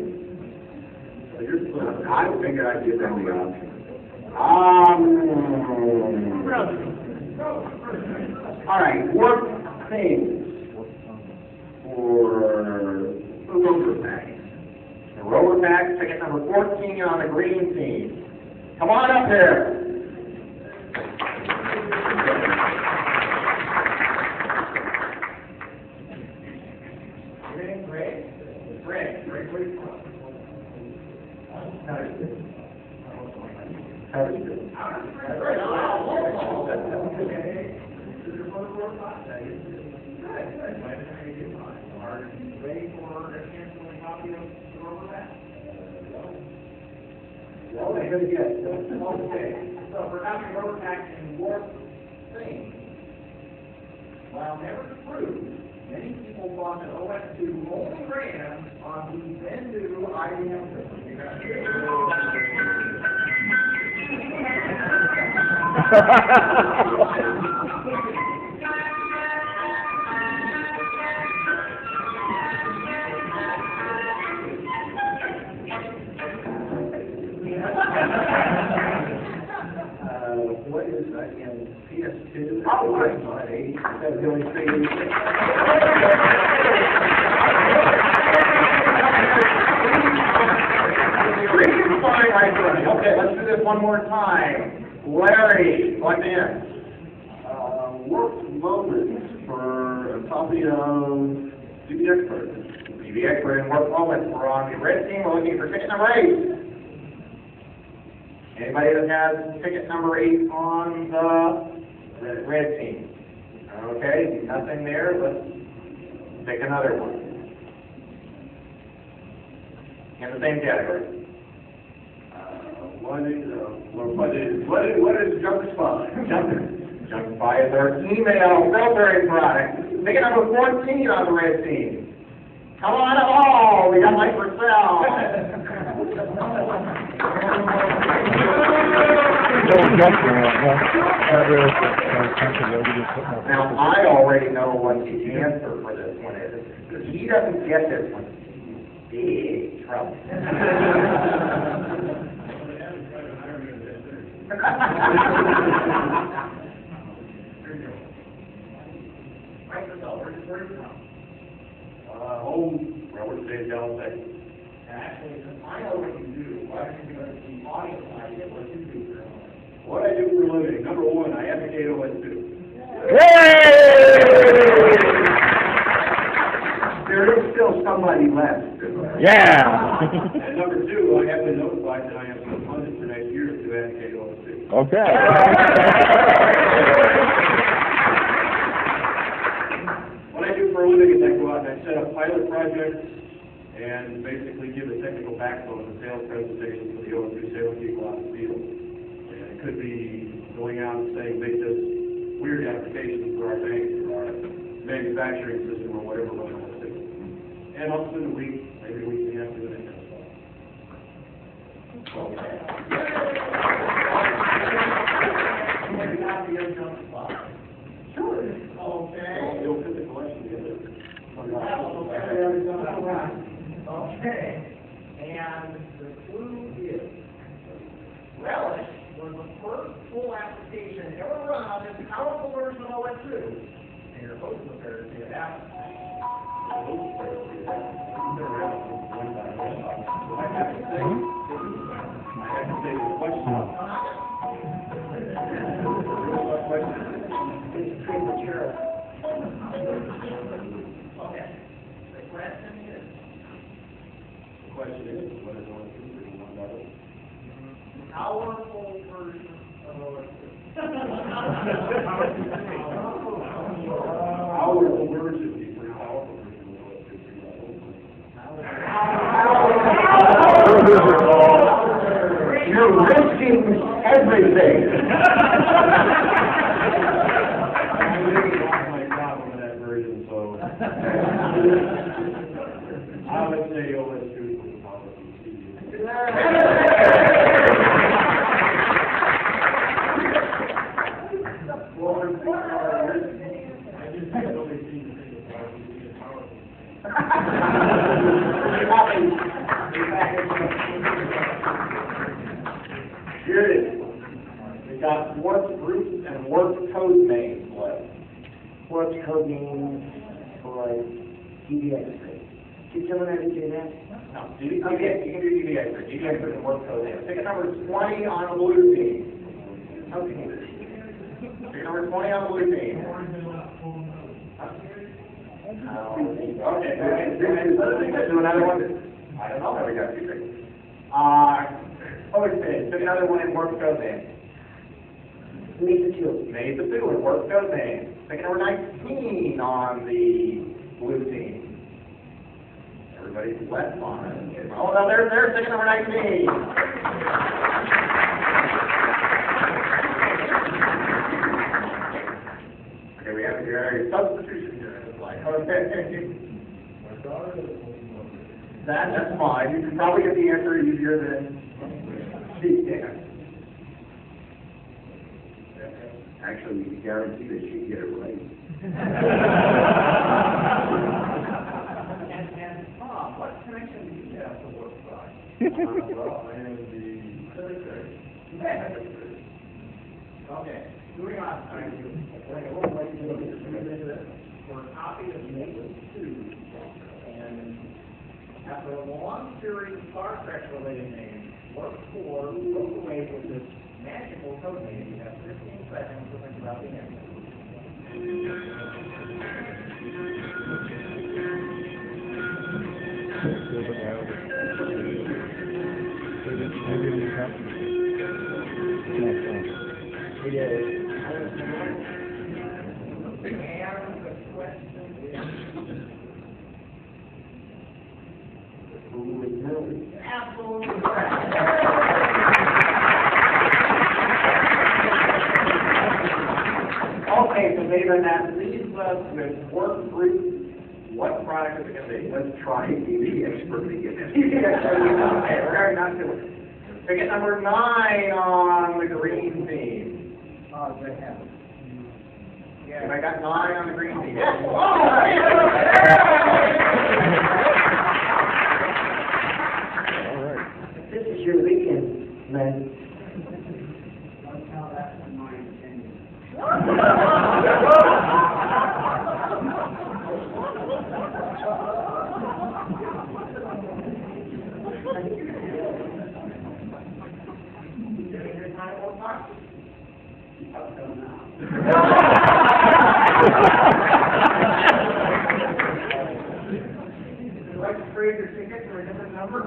I figured I'd give them the option. All right, work things for the rover pack. The rover pack, ticket number 14 on the green team. Come on up here. Great. Ready for a canceling copy of the rubber back? Okay, good. Okay, so for copy of rubber pack in warp thing, while never approved, many people thought that OS2 only ran on the then new IBM system. What is that in PS2? Oh, right. That's the only thing. Okay, let's do this one more time. Larry, plug in. Work moments for a copy of DB Expert. DB Expert and Work Moments. We're on the red team. We're looking for ticket number 8. Anybody that has ticket number 8 on the red team? Okay, nothing there. Let's pick another one. In the same category. What is Junk Spy? Junk Spy is our email filtering product. Ticket number 14 on the red team. Come on all, we got light for sale. Now, I already know what the answer for this one is. If he doesn't get this one, big trouble. where are you from? Home, where I work today in Dallas, Texas. And actually, since I know what you do, why don't you give us the audience an idea what you do for a living? What I do for a living, number one, I advocate OS2. There is still somebody left. Yeah. And number two, I have been notified that I am funded for next year to advocate OS2. Okay. What I do for a living is I go out and I set up pilot projects and basically give a technical backbone to sales presentations for the OS2 sales people out in the field. And it could be going out and saying, make this weird application for our bank or our manufacturing system or whatever we're going to do. And I'll spend a week, maybe a week and a half doing that kind of stuff. Sure. Okay. You'll put the collection together. Okay. And the clue is, Relish was the first full application ever run on this powerful version of OS2. And your host prepared to see it happen. It's premature. Okay. The question is, What is OS2 version 1.0? powerful version of OS2. Powerful version, the pretty powerful version of OS2 3.0. You're risking everything. I'm really lost my problem with that version, so I would say OS2 is the powerful version. Here it is. We got warped groups and warped code names left. What's code names for DBX? Did someone ever do that? No, you can do DBX. DBX and warped code names. Pick a number 20 on the blue team. Okay. Pick a number 20 on the blue team. Okay, let's do another one. I don't know how we got two things. Pick another one in warped code names. Made the two. Made the two in warped code names. Pick number 19 on the blue team. Everybody's left on it. Oh, no, there's ticket number 19. Okay, we have a substitution here, it looks like. Okay. That's fine. You can probably get the answer easier than she can. Actually, we can guarantee that she'd get it right. And Tom, what connection do you have to Warpstock? Well, I am the secretary. Okay, moving on. For a copy of Maple 2, and after a long series of Star Trek related names, Warp 4 broke away with this magical code name. You have 15 seconds to think about the answer. And the question is, who is Millie? Absolutely correct. Okay, so David, that leaves us with work group. What product is it going to be? Let's try the expertly again. Okay, we're going not to it. Ticket number 9 on the green team. Oh, good heavens. Yeah, I got 9 on the green team. Yes. All right. This is your weekend, Len. like to trade your ticket for a different number?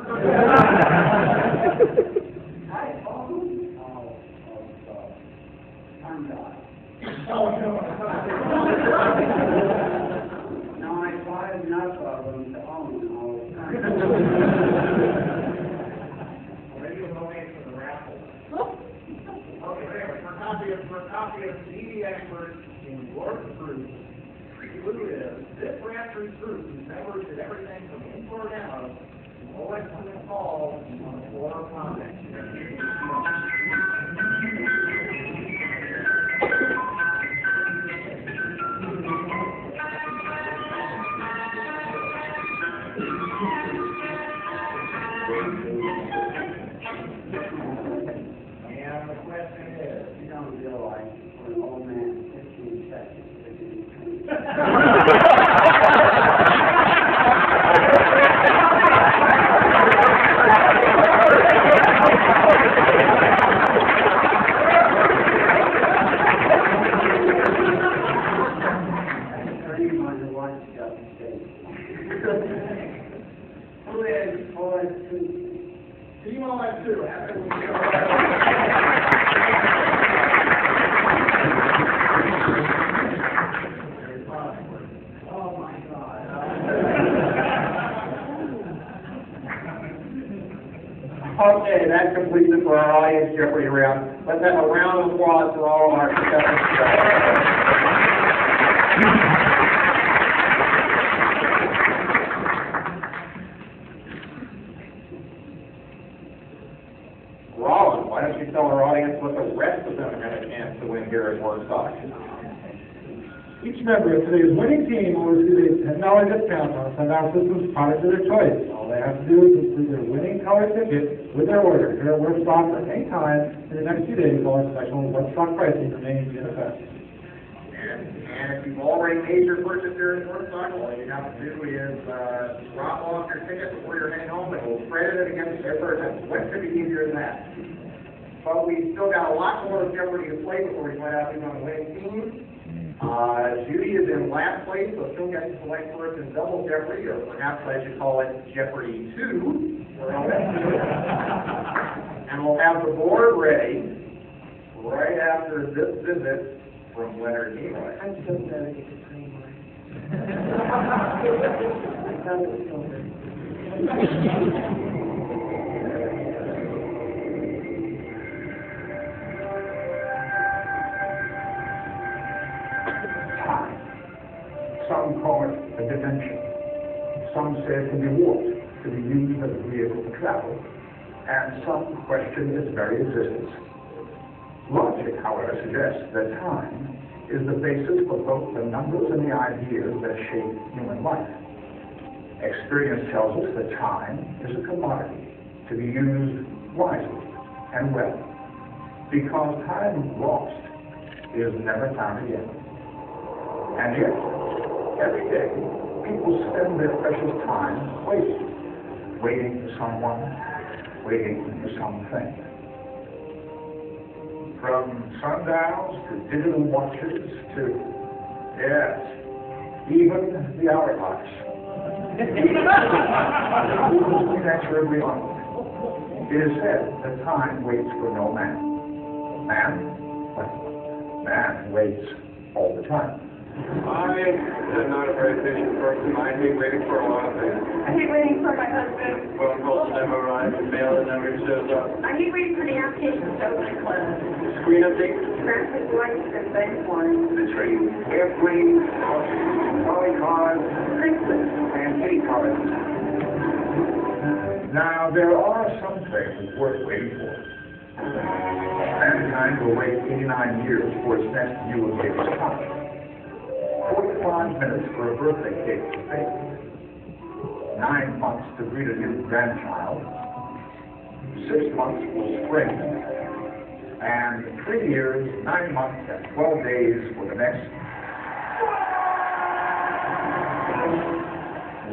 Hi, Paul. Sundial. Oh, no. No, I thought enough of them to own all the time. Maybe you'll donate for the raffle. Okay, anyway, for a copy of CD Experts in Your Truth, who is this rancher's truth, whose members did everything from import out, always when it's called on the floor of comment. And the question is, You don't realize for an old man, 15 seconds. Team all that too. Oh my God. Okay, that completes it for our audience Jeopardy round. Let's have a round of applause for all our contestants. Rollin, why don't you tell our audience what the rest of them are going to chance to win here at Warpstock? Each member of today's winning team will receive a $10 discount on Sundial Systems products of their choice. All they have to do is include their winning color ticket with their order here at Warpstock at any time in the next few days while our special Warpstock pricing remains in effect. And if you've already made your purchase here at Warpstock, all you have to do is drop off your ticket before you're heading home, and we'll credit it against their purchase. What could be easier than that? But we've still got a lot more of Jeopardy to play before we find out who's on the winning team. Judy is in last place, so she'll get to select first in double Jeopardy, or perhaps I should call it Jeopardy 2. And we'll have the board ready right after this visit from Leonard Nimoy. I'm so glad I get to play more. I thought it was over. Some call it a dimension. Some say it can be warped, to be used as a vehicle to travel, and some question its very existence. Logic, however, suggests that time is the basis for both the numbers and the ideas that shape human life. Experience tells us that time is a commodity to be used wisely and well, because time lost is never found again. And yet, every day, people spend their precious time waiting for someone, waiting for something. From sundials to digital watches to, yes, even the hourglass. Inexorably onward. It is said that time waits for no man. Man waits all the time. I am not a very patient person. I hate waiting for a lot of things. I hate waiting for my husband. Phone calls never arrive, mail that never shows up. I hate waiting for the application to open and close. Screen update, Traffic lights and things one. The train, airplanes, trolley cars, Christmas. and city cars. Now, there are some things worth waiting for. Mankind will wait 89 years for its next view of David's time. 45 minutes for a birthday cake to bake. 9 months to greet a new grandchild. 6 months for spring. And 3 years, 9 months, and 12 days for the next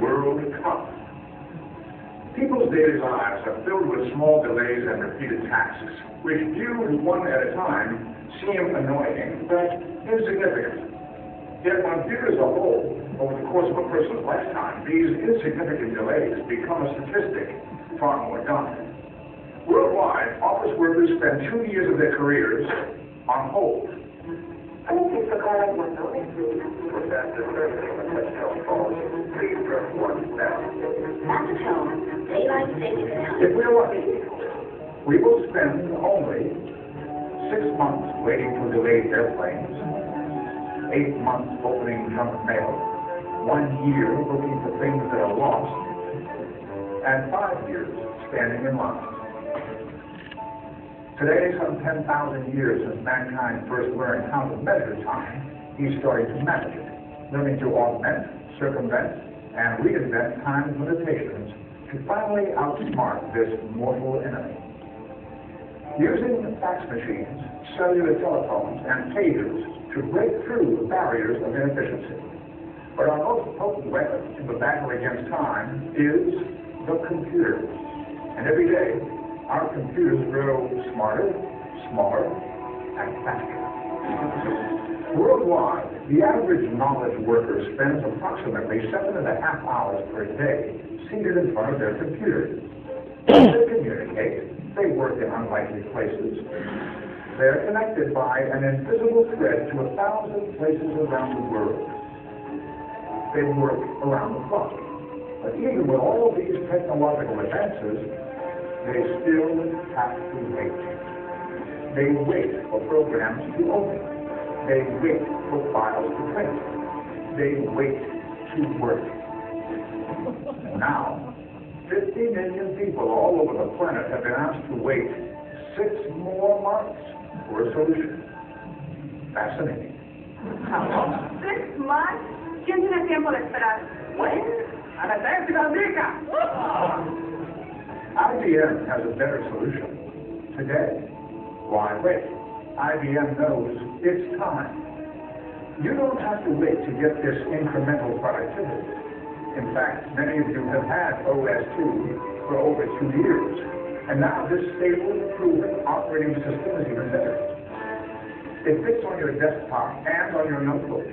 World Cup. People's daily lives are filled with small delays and repeated tasks, which, viewed one at a time, seem annoying but insignificant. Yet when viewed as a whole, over the course of a person's lifetime, these insignificant delays become a statistic far more dominant. Worldwide, office workers spend 2 years of their careers on hold. Thank you for calling Windows. For faster servicing of touch-tone phones, please press 1 now. At the tone, daylight savings time. If we're lucky, we will spend only 6 months waiting for delayed airplanes, 8 months opening junk mail, 1 year looking for things that are lost, and 5 years standing in line. Today, some 10,000 years since mankind first learned how to measure time, he's starting to manage it, learning to augment, circumvent, and reinvent time's limitations to finally outsmart this mortal enemy. Using fax machines, cellular telephones, and pagers to break through the barriers of inefficiency. But our most potent weapon in the battle against time is the computer. And every day, our computers grow smarter, smaller, and faster. Worldwide, the average knowledge worker spends approximately 7.5 hours per day seated in front of their computer. They communicate, they work in unlikely places. They're connected by an invisible thread to 1,000 places around the world. They work around the clock. But even with all these technological advances, they still have to wait. They wait for programs to open. They wait for files to print. They wait to work. Now, 50 million people all over the planet have been asked to wait 6 more months for a solution. Fascinating. 6 months? ¿Quién tiene tiempo de esperar? When? A la tercera América. IBM has a better solution today. Why wait? IBM knows it's time. You don't have to wait to get this incremental productivity. In fact, many of you have had OS2 for over 2 years, and now this stable, proven operating system is even better. It fits on your desktop and on your notebook.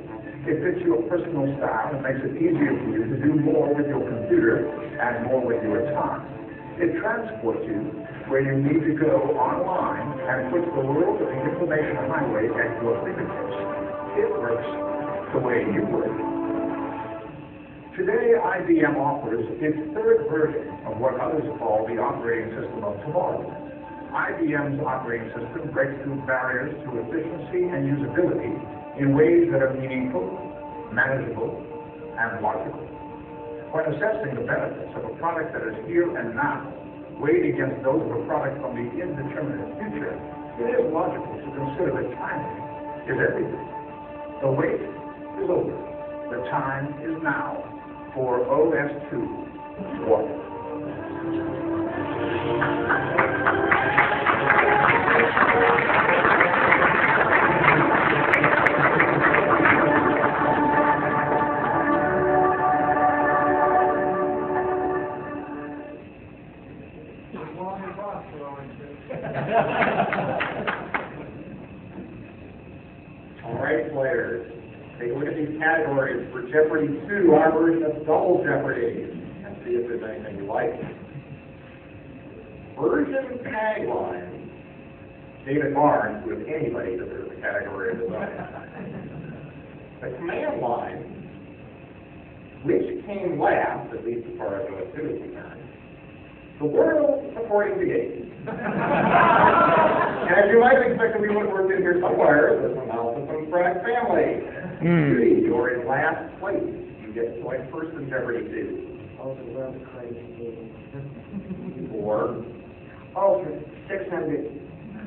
It fits your personal style and makes it easier for you to do more with your computer and more with your time. It transports you where you need to go online and puts the world of the information highway at your fingertips. It works the way you work. Today, IBM offers its third version of what others call the operating system of tomorrow. IBM's operating system breaks through barriers to efficiency and usability in ways that are meaningful, manageable, and logical. When assessing the benefits of a product that is here and now, weighed against those of a product from the indeterminate future, it is logical to consider that timing is everything. The wait is over. The time is now for OS2 Warp. All right, players, take a look at these categories for Jeopardy 2, our version of Double Jeopardy, and see if there's anything you like. Version tagline. David Barnes, with anybody deserves a category of his own. The command line, which came last, at least as far as OS2 is concerned. The world according to Gates. And as you might expect, we would have worked in here somewhere. This one also from Frack Family. Judy, you're in last place. You get points first in Jeopardy 2. Oh, the world according to Gates. 4. Oh, for 600.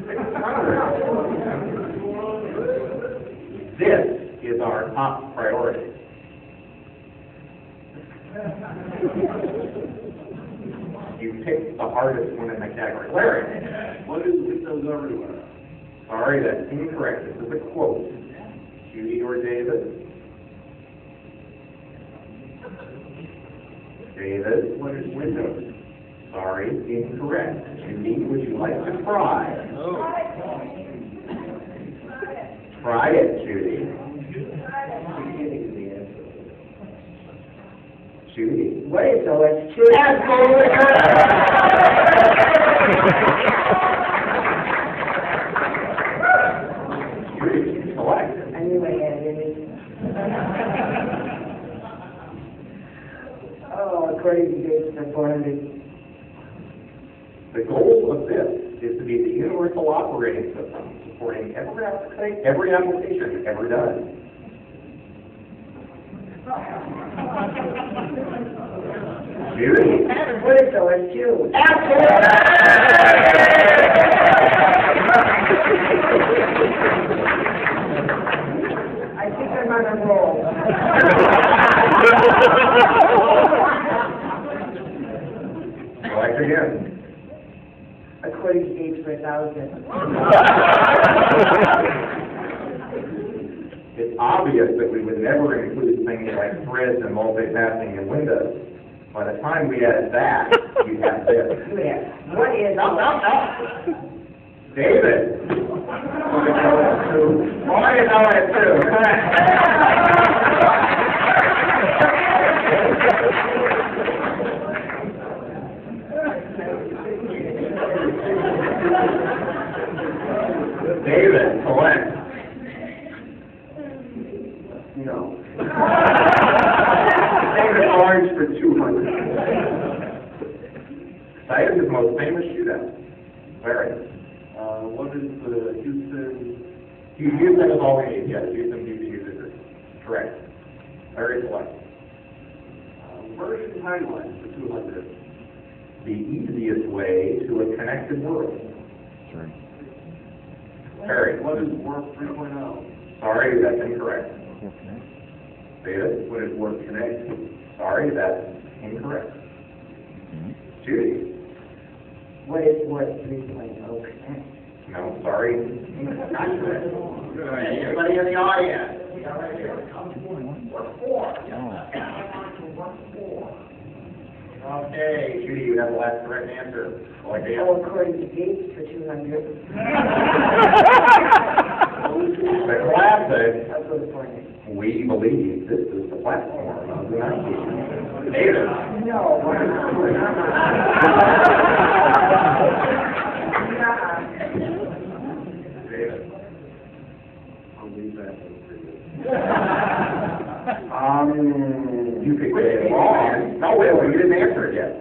600. This is our top priority. You picked the hardest one in the category. Larry. What is Windows everywhere? Sorry, that's incorrect. This is a quote. Judy or David? David? What is Windows? Sorry, incorrect. Judy, would you like to try? No. Try it, Judy. Judy. What is OS2? Absolutely Judy, select. I knew I had it in me. Oh, according to Gates for 400. The goal of this is to be the universal operating system supporting every application ever done. Judy. What is OS2? I think I'm on a roll. Select again. According to Gates for 1,000. It's obvious that we would never include things like threads and multitasking in Windows. By the time we added that, you have this. What is David. Why is OS2? David, select. No. David Orange for 200. Cite his most famous shootout. Larry. What is the Houston? Houston is all we need, yes. Houston users. Correct. Larry, select. Version timeline for 200. The easiest way to a connected world. Sure. Larry. What is Warp 3.0? Sorry, that's incorrect. Okay. David. What is Warp Connect? Sorry, that's incorrect. Judy. What is Warp 3.0 Connect? No, sorry. Not correct. Anybody in the audience? Okay, Judy, you have the last correct answer. Select again. Oh, according to Gates for 200. The classic. I'll go to 400. We believe this is the platform of the 90s. David. No. David. I'll leave that one for you. You could get it wrong. No, wait, you didn't answer it yet.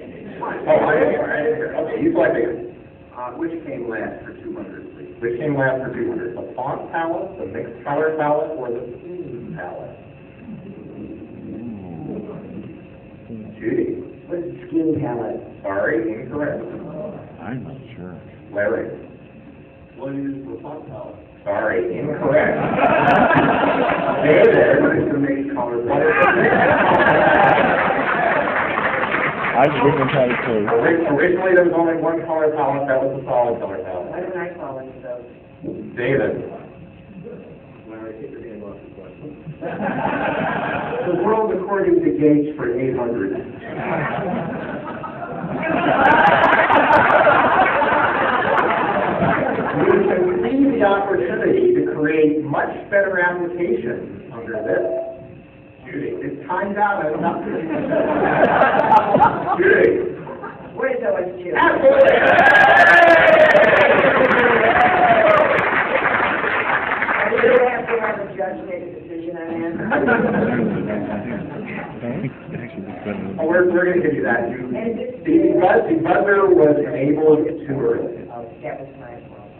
Oh, I didn't hear. Okay, you select again. Which came last for 200, please? Which came last for 200? The font palette, the mixed color palette, or the theme palette? Judy. What's the scheme palette? Sorry, incorrect. I'm not sure. Larry. What is the font palette? Sorry, incorrect. David. What is the mixed color palette? I didn't try to say. Originally, there was only one color palette. That was the solid color palette. Why don't I fall into those? David. Larry, take your hand off the question. The world according to Gates for 800. We can see the opportunity to create much better applications under this. Judy, it's timed out. I'm not Judy. Where's OS2? Absolutely. Are we going to have a judge make a decision on that? Oh, we're going to give you that. The buzzer was enabled too early. Oh, that was my fault.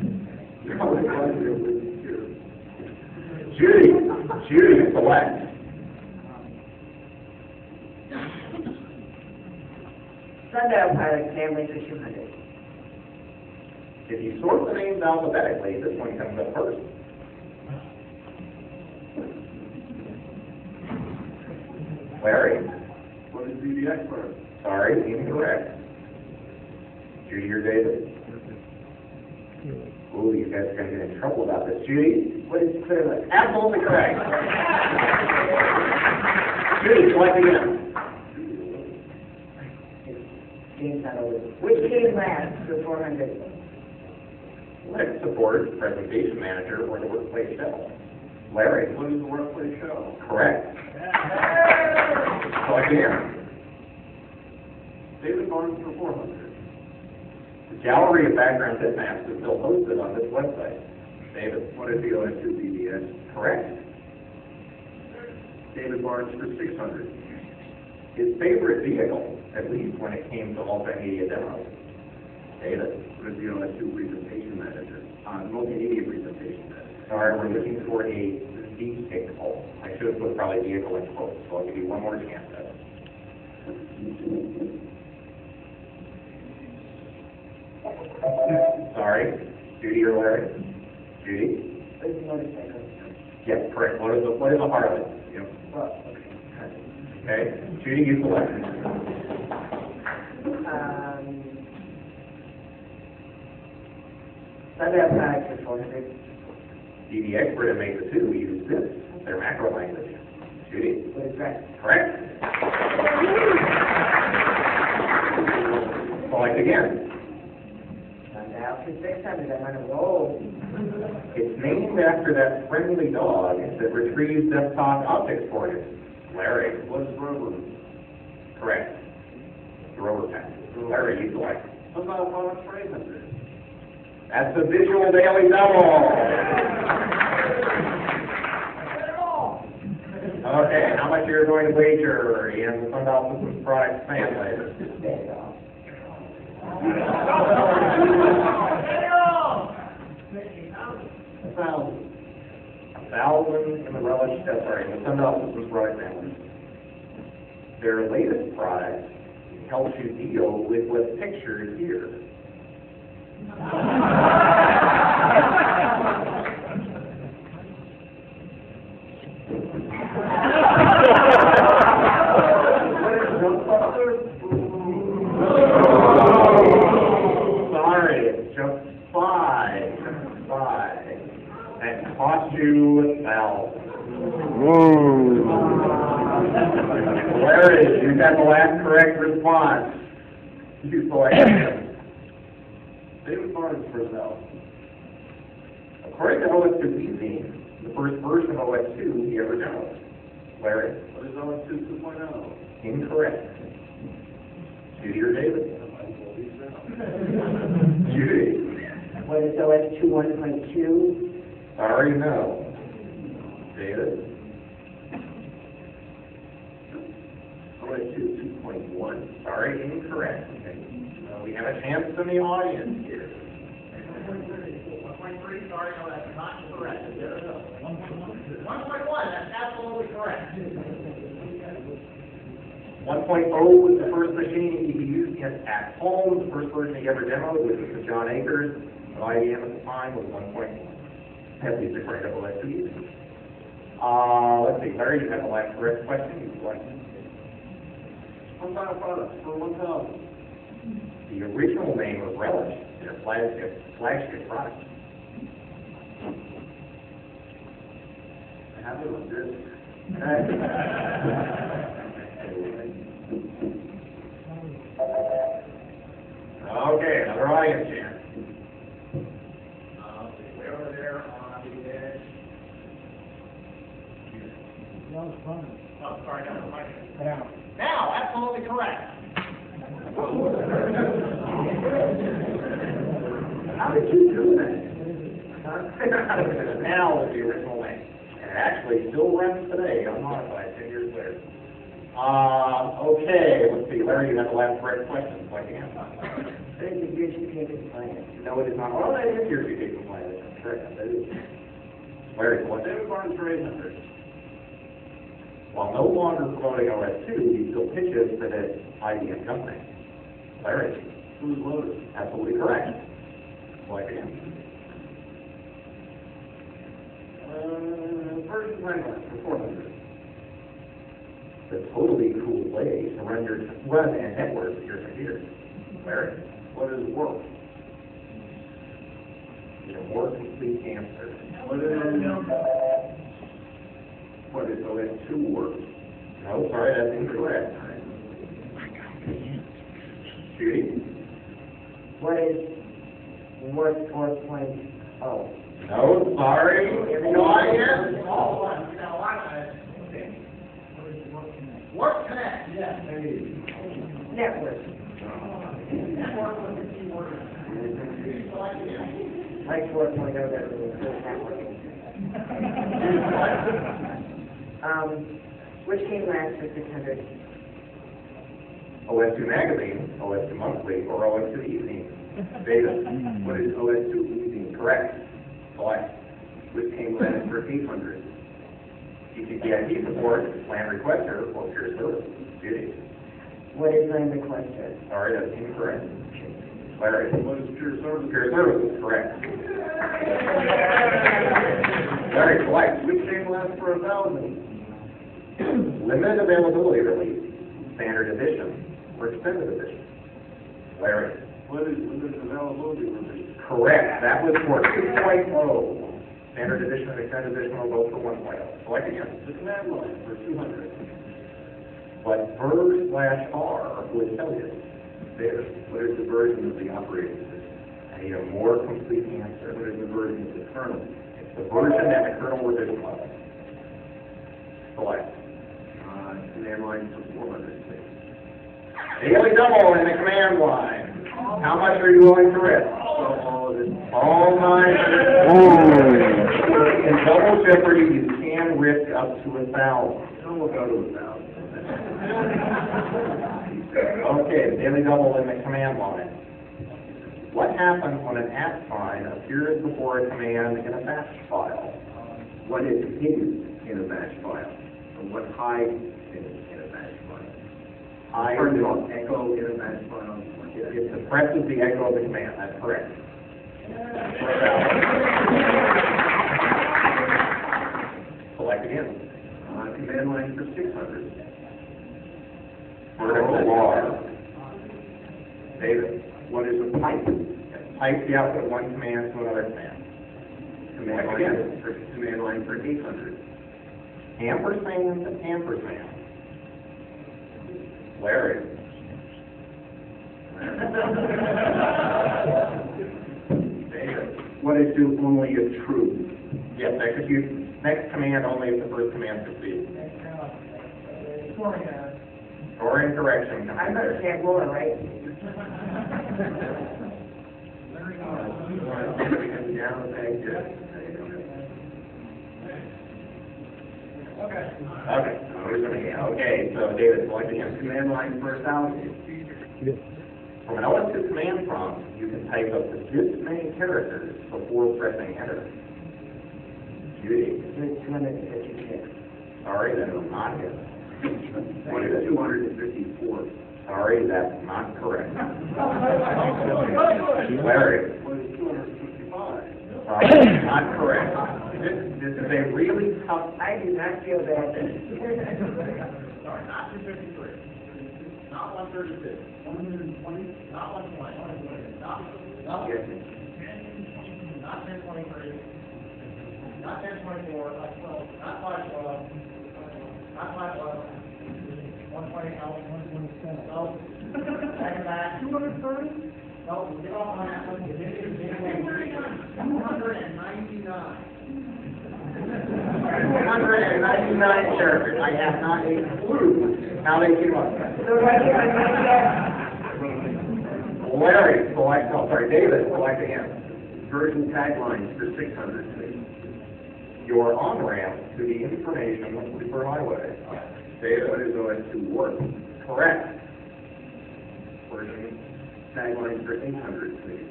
Judy, select. Sundial pilot family for 200. If you sort the names alphabetically, this one comes up first. Larry. What is VBX for? Sorry, incorrect. Judy or David? Ooh, you guys are going to get in trouble about this. Judy? What is clearly? Absolutely correct. Judy, select again. Game's not over. Which came last for 400? Let's support Presentation Manager or the Workplace Shell. Larry? What is the Workplace Shell? Correct. Select again. David Barnes for 400. The gallery of background bitmaps is still hosted on this website. David, What is the OS2 BBS? correct? David Barnes for 600. His favorite vehicle, at least when it came to multimedia demos. David, What is the OS2 presentation manager? Multimedia presentation manager. sorry, we're looking for a vehicle. I should have put probably vehicle in quotes, so I'll give you one more chance at it. Sorry, Judy or Larry? Judy? It's motorcycle. Yes, correct. What is a Harley? Yep. Well, okay. Okay, Judy, you select. Sundial products for 400. The expert at Make the Two used this, their macro language. Judy? What is right? Correct. Select again. Sundial for 600. I'm on a roll. It's named after that friendly dog that retrieves desktop objects for you. Larry? What is Rover? Correct. The Rover Pack. Larry, you select. Sundial products for 800. That's the visual daily double. Okay, how much you're going to wager in the Sundial Systems Products family? $1,000 in the Relish, in the Sundial Systems Product family. Their latest product helps you deal with what's pictured here. Sorry, it's just five. That cost you $1,000. Whoa. Larry, you got the last correct response. You select him. David Barnes for 1,000. According to OS2 PC, the first version of OS2 he ever demoed. Larry? What is OS2 2.0? Incorrect. Judy or David? Judy? What is OS2 1.2? Sorry, no. David? OS2 2.1. Sorry, incorrect. Okay. We have a chance in the audience here. 1.3, sorry, no, that's not correct. 1.1, that's absolutely correct. 1.0 was the first machine he used at home. The first version he ever demoed, which was with John Akers of IBM at the time, was 1.1. At least according to OS2. Let's see, Larry, you have the last correct question. You select. Sundial products for 1,000. The original name was Relish, their flagship product. I have it on this. Okay, another audience chance. Way over there on the edge. Oh, sorry, no, now, absolutely correct. How did you do that? Now is the original name. And it actually still runs today, unmodified, 10 years later. Okay, let's see. Larry, you have the last correct question. What again? What is the UGP compliant? No, it is not. Well, that is your UGP compliant. That's correct. That is. Larry, what? David Barnes for 800. While no longer promoting OS2, he still pitches for this IBM company. Larry? Who's Lotus? Absolutely correct. What again? Version 21 for 400. The totally cool way to run and network your computer. Larry? What is Warp? A more complete answer. What is OS2 Warp? No, sorry, that's incorrect. Judy? What is Warp 4.0? No, sorry. No, audience. Warp Connect, yes. Network. Like 4.0 that really good networking. Which came last for 600? OS2 Magazine, OS2 Monthly, or OS2 Evening? David, what is OS2 Evening? Correct. Select. Which came last for 800? TCP/IP support, LAN requester, or peer service? Judy? What is LAN requester? Sorry, that's incorrect. Larry? What is pure service? Peer service is correct. Larry, select. Which came last for 1,000? Limited availability release, standard edition, or extended edition? Larry? What is limited availability release? Correct. That was for 2.0. Standard edition and extended edition are both for 1.0. Select again. The command line for 200. What ver/r would tell you? David, what is the version of the operating system? I need a more complete answer. What is the version of the kernel? It's the version at the kernel revision level. Select. Command line for 400. Daily double in the command line. How much are you willing to risk? All 900. In double Jeopardy, you can risk up to 1,000. We'll go to 1,000. Okay, daily double in the command line. What happens when an @ sign appears before a command in a batch file? What is hidden in a batch file? And what hides in a batch file? Hides Turns off echo in a batch file. It suppresses the echo of the command. That's correct. Select again. Command line for 600. Vertical bar. David, What is a pipe? type the output of one command to another command. Command line for 800. Ampersand, ampersand. Larry. David. What is do only if true? Yes, execute next command only if the first command succeeds. Or incorrection. I'm going to say more, right? Okay, so David, select again. Command line for 1,000. From an OS2 command prompt, you can type up to this many characters before pressing enter. Judy. 256. Sorry, that is not it. What is 254? Sorry, that's not correct. Larry. What is 255? Sorry, not correct. This is a really tough. I do not feel bad. Sorry, not 253. Not 136. 120. Not 120. Not 1023. Not 1024. Not 12. Not 512. Not 511. 120. 127. No. Second back. 230. No, get off on that one. 299. 299 characters. I have not a clue how they came up with that. So right here, I'm going to get... Larry, select, no, sorry, David, select again. Version taglines for 600, please. Your on-ramp to the information superhighway. David, what is OS2 Warp? Correct. Version taglines for 800, please.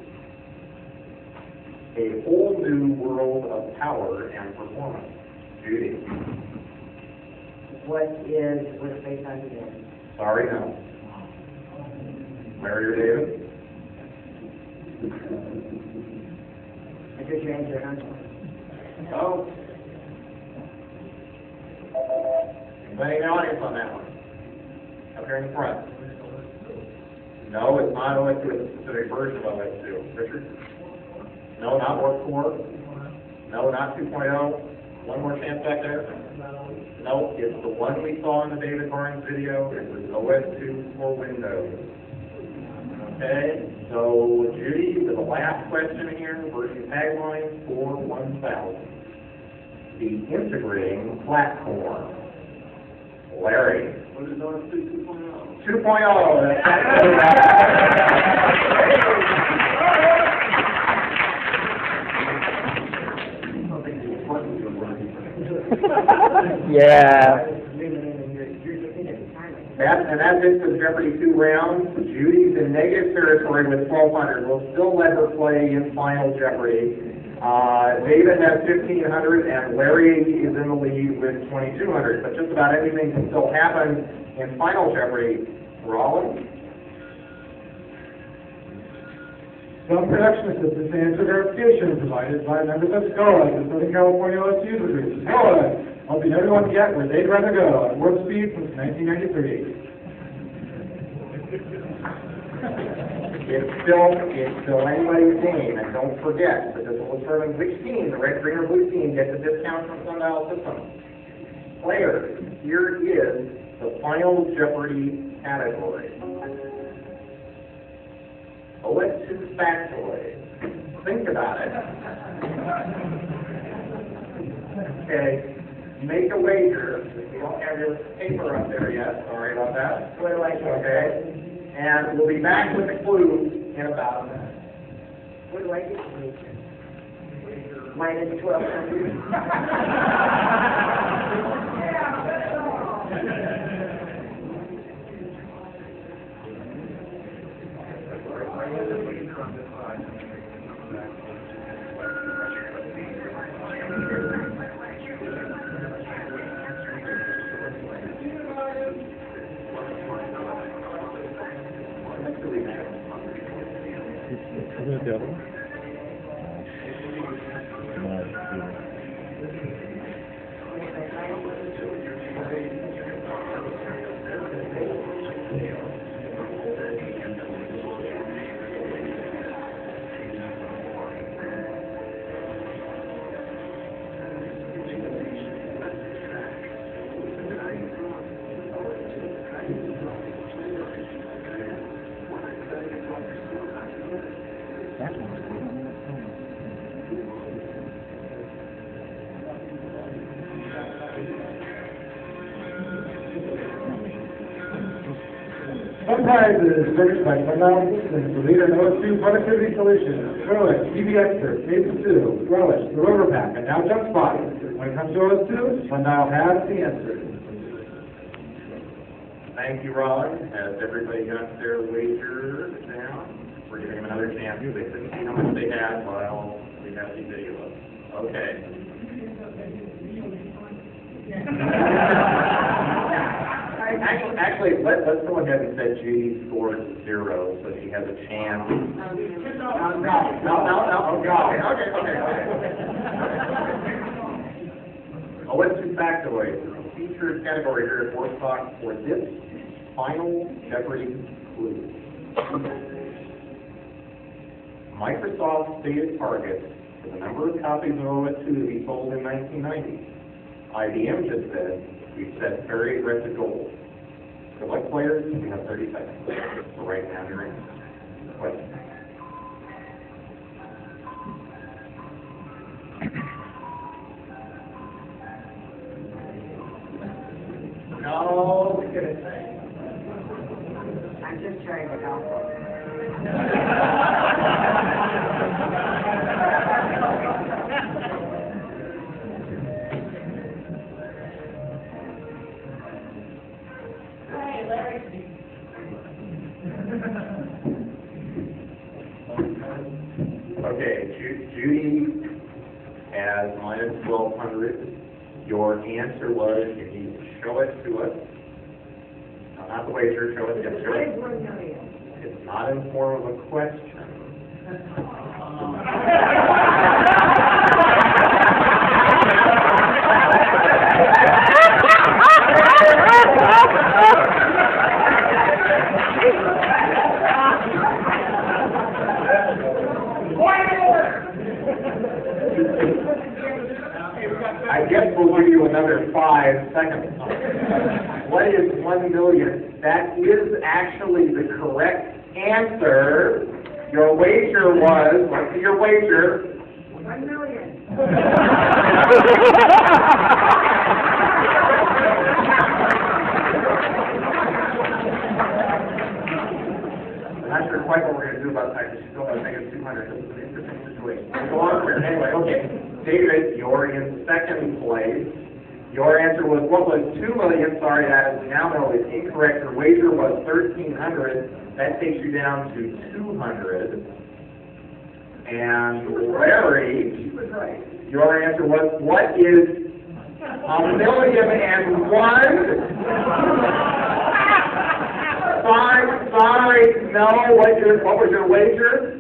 A whole new world of power and performance. Judy. What's based on again? Sorry, no. Larry or David? I took your answer, huh? No. Anybody in the audience on that one? Up here in the front. No, it's not OS2, it's a specific version of OS2. Richard? No, not Warp 4. No, not 2.0. One more chance back there. No, it's the one we saw in the David Barnes video. It was OS2 for Windows. Okay, so Judy, with the last question here, version tagline for 1000. The integrating platform. Larry. What is OS2 2.0? 2.0. Yeah. And that's it for the Jeopardy 2 round. Judy's in negative territory with 1,200. We'll still let her play in Final Jeopardy. David has 1,500, and Larry is in the lead with 2,200. But just about anything can still happen in Final Jeopardy. Rollins? Some production assistance and answer verification provided by members of SCOA, the Southern California OSU Group. SCOA, helping everyone get where they'd rather go at warp speed since 1993. It's still anybody's game, and don't forget that this will determine which team, the red, green, or blue team, gets a discount from Sundial Systems. Players, here is the Final Jeopardy category. OS2 factoid. Think about it. Okay, make a wager. We don't have your paper up there yet. Sorry about that. What do I do? Okay. And we'll be back with the clues in about a minute. What do I get? Minus 1,200. Isn't it the other one? Sometimes it is searched by Sundial Systems, the leader in OS2 productivity solutions. Relish, TV Expert, Phase 2, Relish, the Rover Pack, and now JumpSpot. When it comes to OS2, Sundial has the answer. Thank you, Rollins. Has everybody got their wager down? We're giving them another chance. They couldn't see how much they had while we have the video up. Okay. Actually, let's go ahead and set Judy's score to 0 so she has a chance. No. Okay. OS2 factoid. The featured category here at Warpstock for this Final Jeopardy clue. Microsoft stated targets for the number of copies of OS2 to be sold in 1990. IBM just said, we've set very aggressive goals. Select players, we have 30 seconds. So right now, you're in. Question. No, what can I say? I'm just trying to help. Okay, Judy has minus 1,200. Your answer was you need to show it to us. No, not the wager, show it to us. It's not in form of a question. I guess we'll give you another 5 seconds. What is 1 million? That is actually the correct answer. Your wager was, what's your wager? 1 million. situation. We'll go on here. Anyway, okay. David, you're in second place. Your answer was, what was 2 million? Sorry, that is now is incorrect. Your wager was 1,300. That takes you down to 200. And Larry, your answer was, what is 1,000,001? Sorry, no. What was your wager?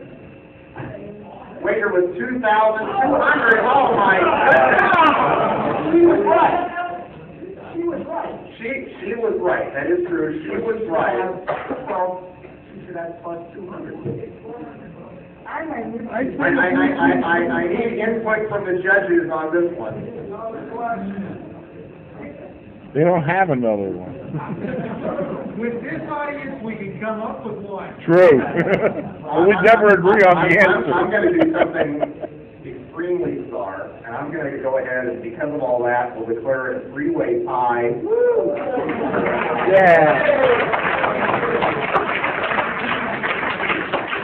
Wager was 2,200. Oh my goodness! She was right. She was right. She was right. That is true. She was right. Well, she should have plus 200. I need input from the judges on this one. They don't have another one. With this audience, we can come up with one. True. Well, we never agree on the answer. I'm going to do something extremely bizarre, and I'm going to go ahead and, because of all that, we'll declare it a 3-way tie. Woo! Yeah.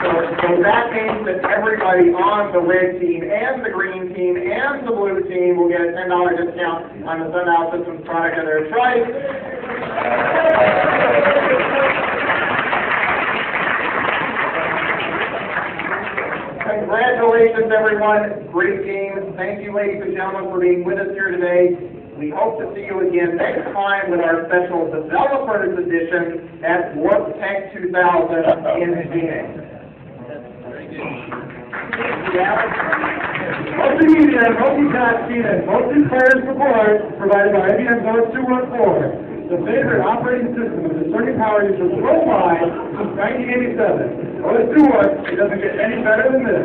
So that means that everybody on the red team and the green team and the blue team will get a $10 discount on the Sundial Systems product of their choice. Congratulations, everyone. Great game. Thank you, ladies and gentlemen, for being with us here today. We hope to see you again next time with our special Developers Edition at Warpstock 2000 in Phoenix. Multimedia, multi-tasking, and multi-player support provided by IBM OS 2.14, the favorite operating system of discerning power users worldwide since 1987. OS 2.1, it doesn't get any better than this.